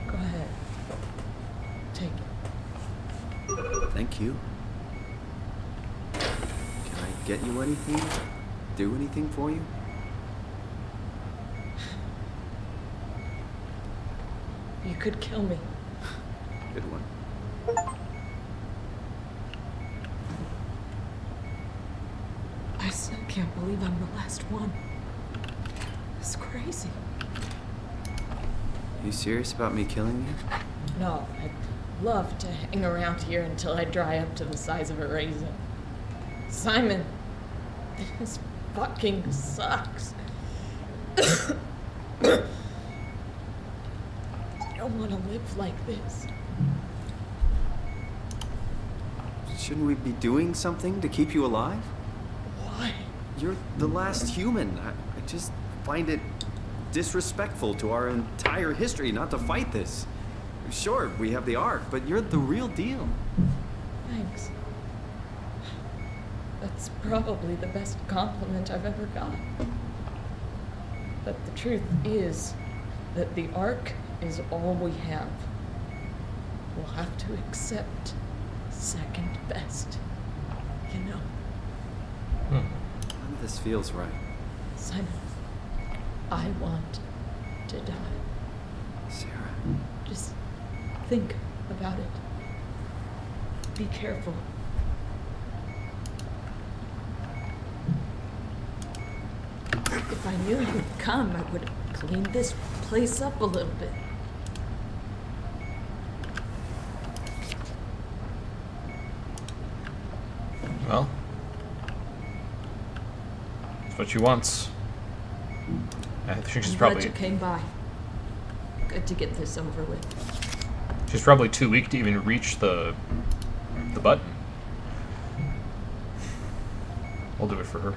Go ahead. Take it. Thank you. Can I get you anything? Do anything for you? You could kill me. Good one. I still can't believe I'm the last one. It's crazy. You serious about me killing you? No, I'd love to hang around here until I dry up to the size of a raisin. Simon, this fucking sucks. I don't want to live like this. Shouldn't we be doing something to keep you alive? Why? You're the last human. I just find it disrespectful to our entire history not to fight this. Sure, we have the Ark, but you're the real deal. Thanks. That's probably the best compliment I've ever got. But the truth is that the Ark is all we have. We'll have to accept second best, you know? None of this feels right. Simon, I want to die. Sarah. Just think about it. Be careful. If I knew you would come, I would have cleaned this place up a little bit. Well, that's what she wants. I think she's I'm probably... glad you came by. Good to get this over with. She's probably too weak to even reach the button. We'll do it for her.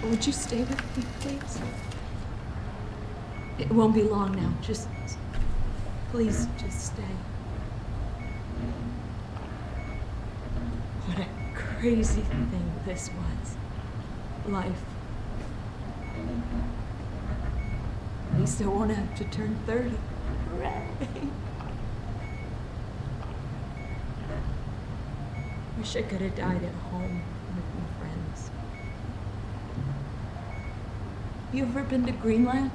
Would you stay with me, please? It won't be long now. Please, just stay. What a crazy thing this was. Life. At least I won't have to turn 30. Hooray! Wish I could have died at home with my friends. You ever been to Greenland?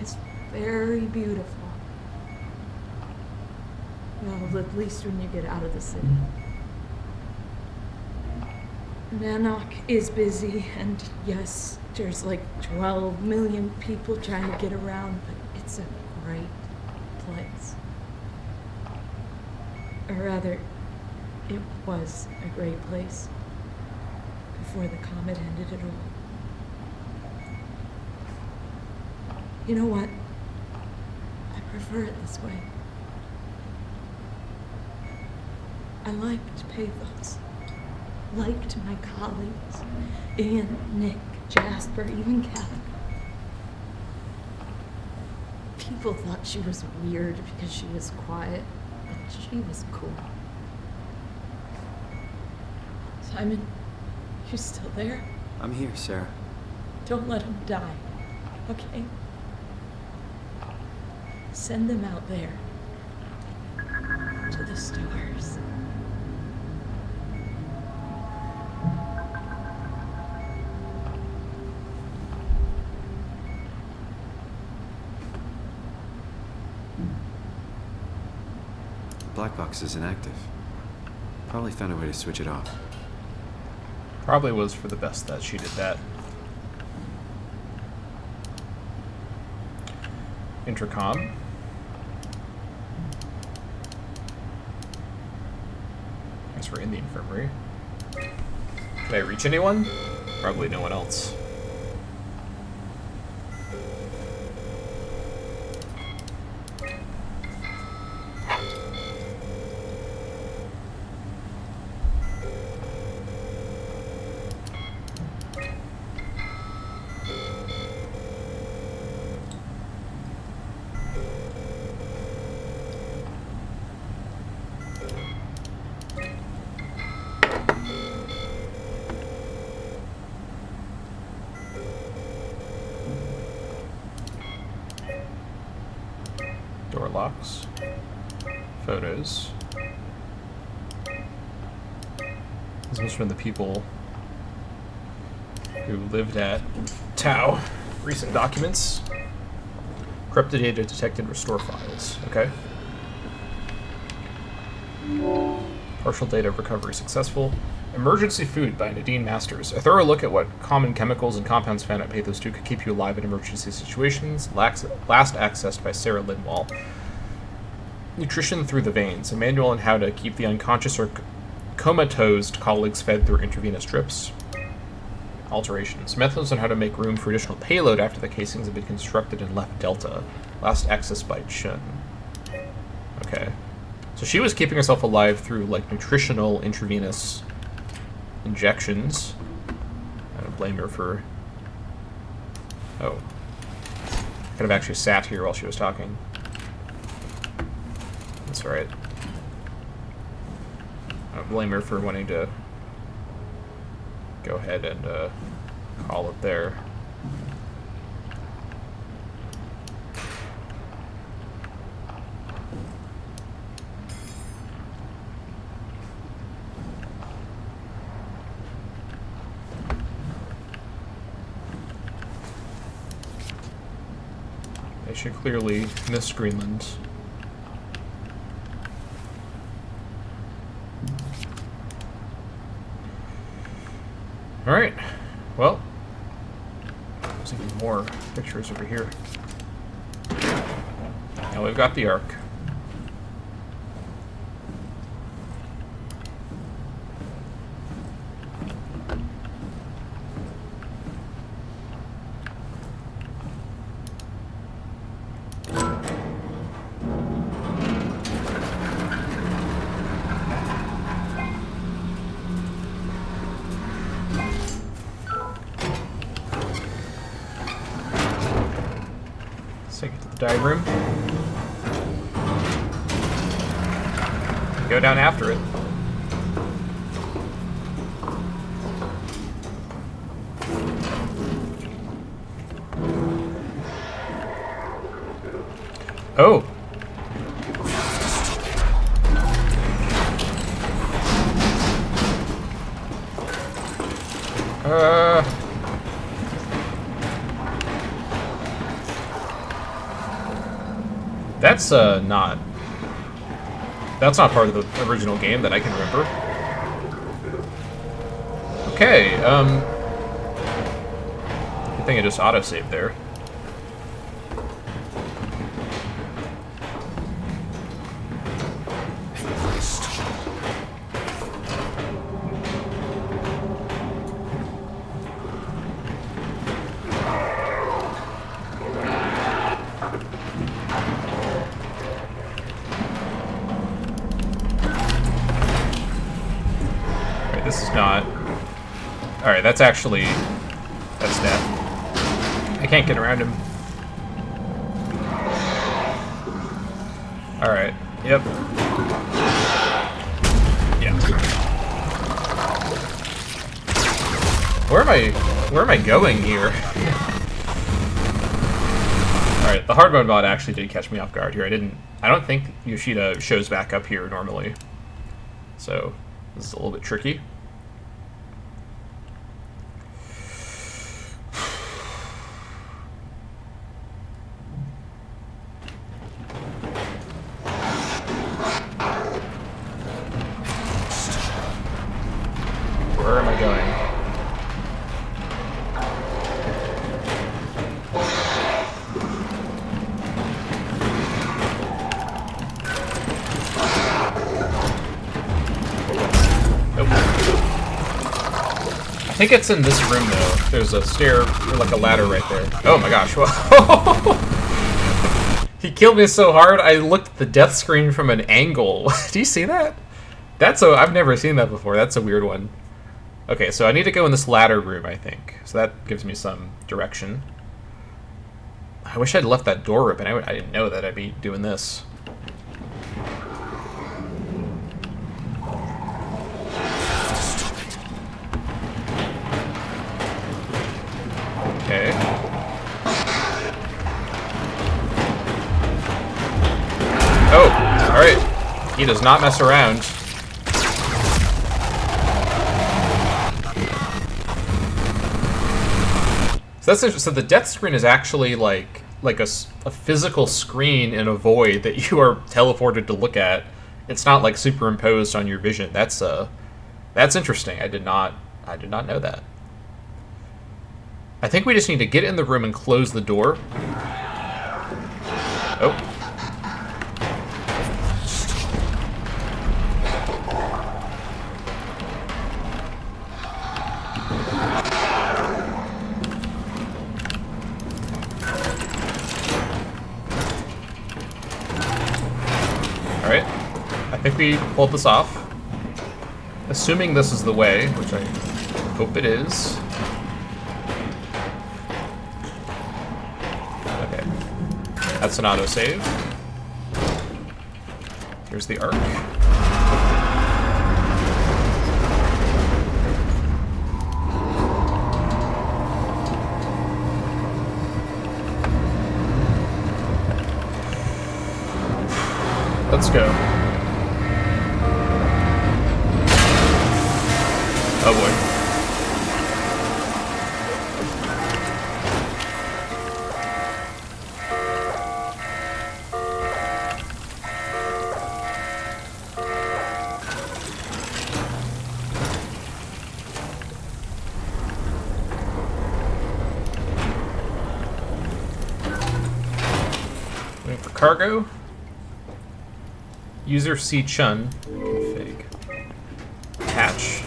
It's very beautiful. Well, at least when you get out of the city. Nanook is busy, and yes, there's like 12 million people trying to get around, but it's a great place. Or rather, it was a great place before the comet ended it all. You know what? I prefer it this way. I liked Pathos. Liked my colleagues. Ian, Nick, Jasper, even Kevin. People thought she was weird because she was quiet, but she was cool. Simon, you still there? I'm here, Sarah. Don't let him die, okay? Send them out there. To the stars. Black box is inactive. Probably found a way to switch it off. Probably was for the best that she did that. Intercom. Guess we're in the infirmary. Can I reach anyone? Probably no one else. Door locks. Photos. This was from the people who lived at Tau. Recent documents. Corrupted data detected. Restore files. Okay. Partial data recovery successful. Emergency Food by Nadine Masters. A thorough look at what common chemicals and compounds found at Pathos 2 could keep you alive in emergency situations. Last accessed by Sarah Lindwall. Nutrition through the veins. A manual on how to keep the unconscious or comatose colleagues fed through intravenous drips. Alterations. Methods on how to make room for additional payload after the casings have been constructed in left delta. Last accessed by Chun. Okay. So she was keeping herself alive through, like, nutritional intravenous injections. I don't blame her for... Oh. Could have actually sat here while she was talking. That's alright. I don't blame her for wanting to go ahead and call it there. They should clearly miss Greenland. Alright, well, there's even more pictures over here. Now we've got the Ark. Let's take it to the dive room. Go down after it. Oh. That's not part of the original game that I can remember. Okay, good thing I just autosaved there. This is not... Alright, that's actually... That's that. I can't get around him. Alright, yep. Yeah. Where am I going here? Alright, the hard mode mod actually did catch me off guard here. I don't think Yoshida shows back up here normally. So, this is a little bit tricky. Where am I going? Nope. I think it's in this room, though. There's a stair, or like a ladder right there. Oh my gosh. He killed me so hard, I looked at the death screen from an angle. Do you see that? I've never seen that before. That's a weird one. Okay, so I need to go in this ladder room, I think. So that gives me some direction. I wish I'd left that door open. I didn't know that I'd be doing this. Okay. Oh, alright. He does not mess around. So that's interesting. So the death screen is actually like a physical screen in a void that you are teleported to look at. It's not like superimposed on your vision. That's interesting. I did not know that. I think we just need to get in the room and close the door. Oh. Alright, I think we pulled this off. Assuming this is the way, which I hope it is. Okay, that's an autosave. Here's the Ark. Let's go. Oh boy. Waiting for cargo. User C Chun. Config. Hatch.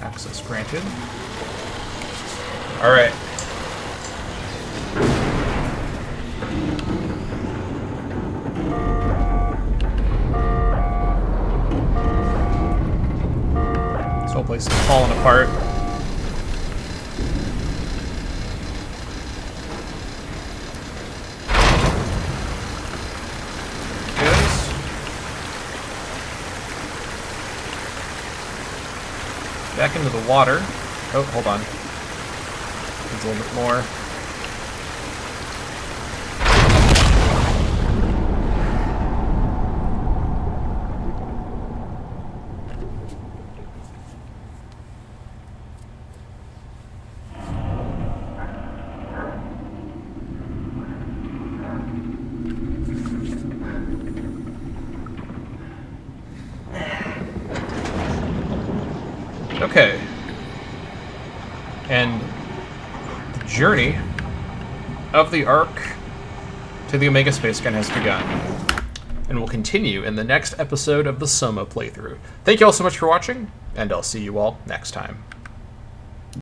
Access granted. Alright. This whole place is falling apart. Back into the water. Oh, hold on. Needs a little bit more. Okay. And the journey of the Ark to the Omega Space Gun has begun. And will continue in the next episode of the SOMA playthrough. Thank you all so much for watching, and I'll see you all next time.